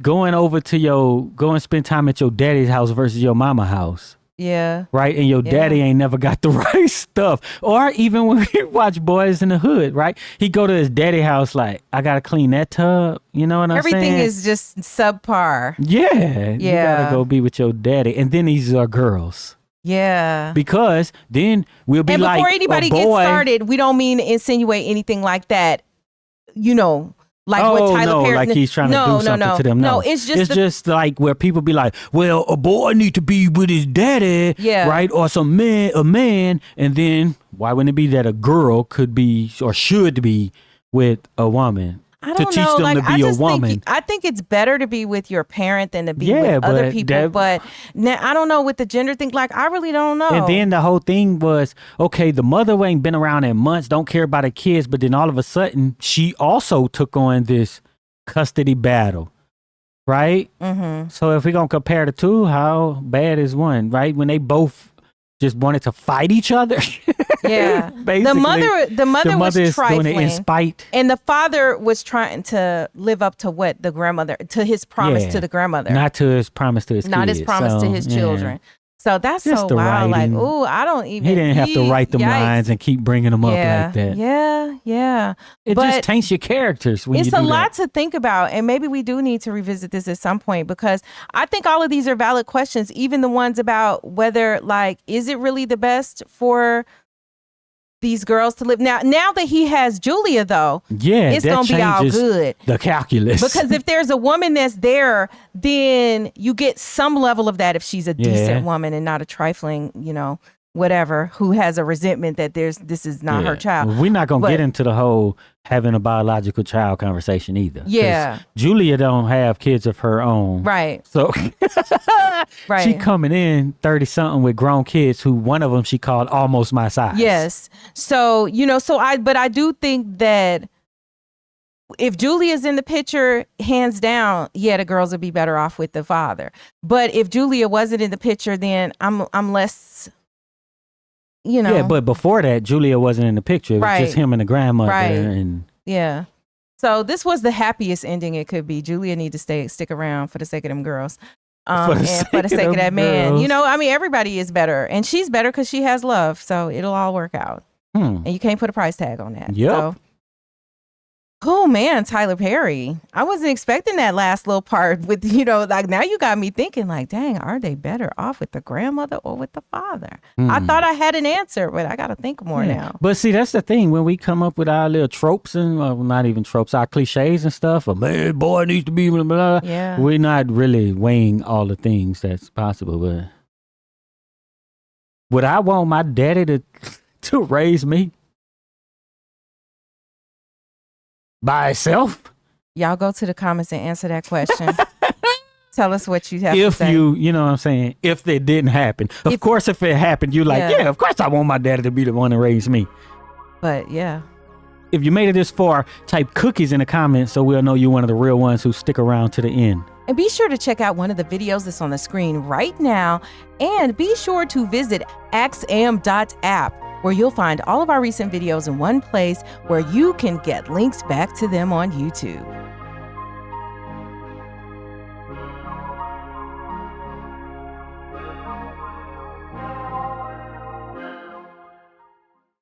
go and spend time at your daddy's house versus your mama house. Yeah. Right. And your daddy ain't never got the right stuff. Or even when we watch Boys in the Hood, right? He go to his daddy house like, I got to clean that tub. You know what I'm saying? Everything is just subpar. Yeah. You got to go be with your daddy. And then these are girls. Yeah. Because then we'll be like, before anybody gets started, we don't mean to insinuate anything like that, like what Tyler Perry, like he's trying to do something to them. No, it's just like where people be like, well, a boy need to be with his daddy, right? Or a man, and then why wouldn't it be that a girl could be or should be with a woman? I don't teach know. them Like, to be a woman. I think it's better to be with your parent than to be with other people. But now, I don't know with the gender thing. Like, I really don't know. And then the whole thing was, okay, the mother ain't been around in months, don't care about her kids. But then all of a sudden, she also took on this custody battle, right? Mm-hmm. So if we're going to compare the two, how bad is one, right? When they both just wanted to fight each other. Yeah. Basically, the mother was trifling. Doing it in spite. And the father was trying to live up to what the grandmother, to his promise to the grandmother. Not to his promise to his kids. Not his promise to his children. So that's just so wild. Writing. Like, ooh, I don't even. He didn't have to write them lines and keep bringing them up like that. Yeah. It just taints your characters when you do that. It's a lot to think about. And maybe we do need to revisit this at some point, because I think all of these are valid questions, even the ones about whether, like, is it really the best for these girls to live now that he has Julia, though. Yeah, it's gonna be all good. The calculus, because if there's a woman that's there, then you get some level of that if she's a decent woman and not a trifling, whatever, who has a resentment that this is not her child. We're not gonna get into the whole having a biological child conversation either. Yeah, Julia don't have kids of her own, right? So she coming in 30 something with grown kids who one of them she called almost my size. Yes. So but I do think that if Julia's in the picture, hands down, the girls would be better off with the father. But if Julia wasn't in the picture, then I'm less. Yeah, but before that, Julia wasn't in the picture. It was just him and the grandmother. And so this was the happiest ending it could be. Julia need to stick around for the sake of them girls. For the sake of that man. Everybody is better. And she's better because she has love. So it'll all work out. And you can't put a price tag on that. Yep. So. Oh man, Tyler Perry. I wasn't expecting that last little part with, like, now you got me thinking, like, dang, are they better off with the grandmother or with the father? I thought I had an answer, but I got to think more now. But see, that's the thing. When we come up with our little tropes and, well, not even tropes, our cliches and stuff, a man, boy needs to be blah, blah, blah. We're not really weighing all the things that's possible. But would I want my daddy to raise me? By itself? Y'all go to the comments and answer that question. Tell us what you have to say. If you know what I'm saying, if it didn't happen. Of course, if it happened, you're like, of course I want my daddy to be the one to raise me. But yeah. If you made it this far, type cookies in the comments so we'll know you're one of the real ones who stick around to the end. And be sure to check out one of the videos that's on the screen right now. And be sure to visit axiom.app, where you'll find all of our recent videos in one place where you can get links back to them on YouTube.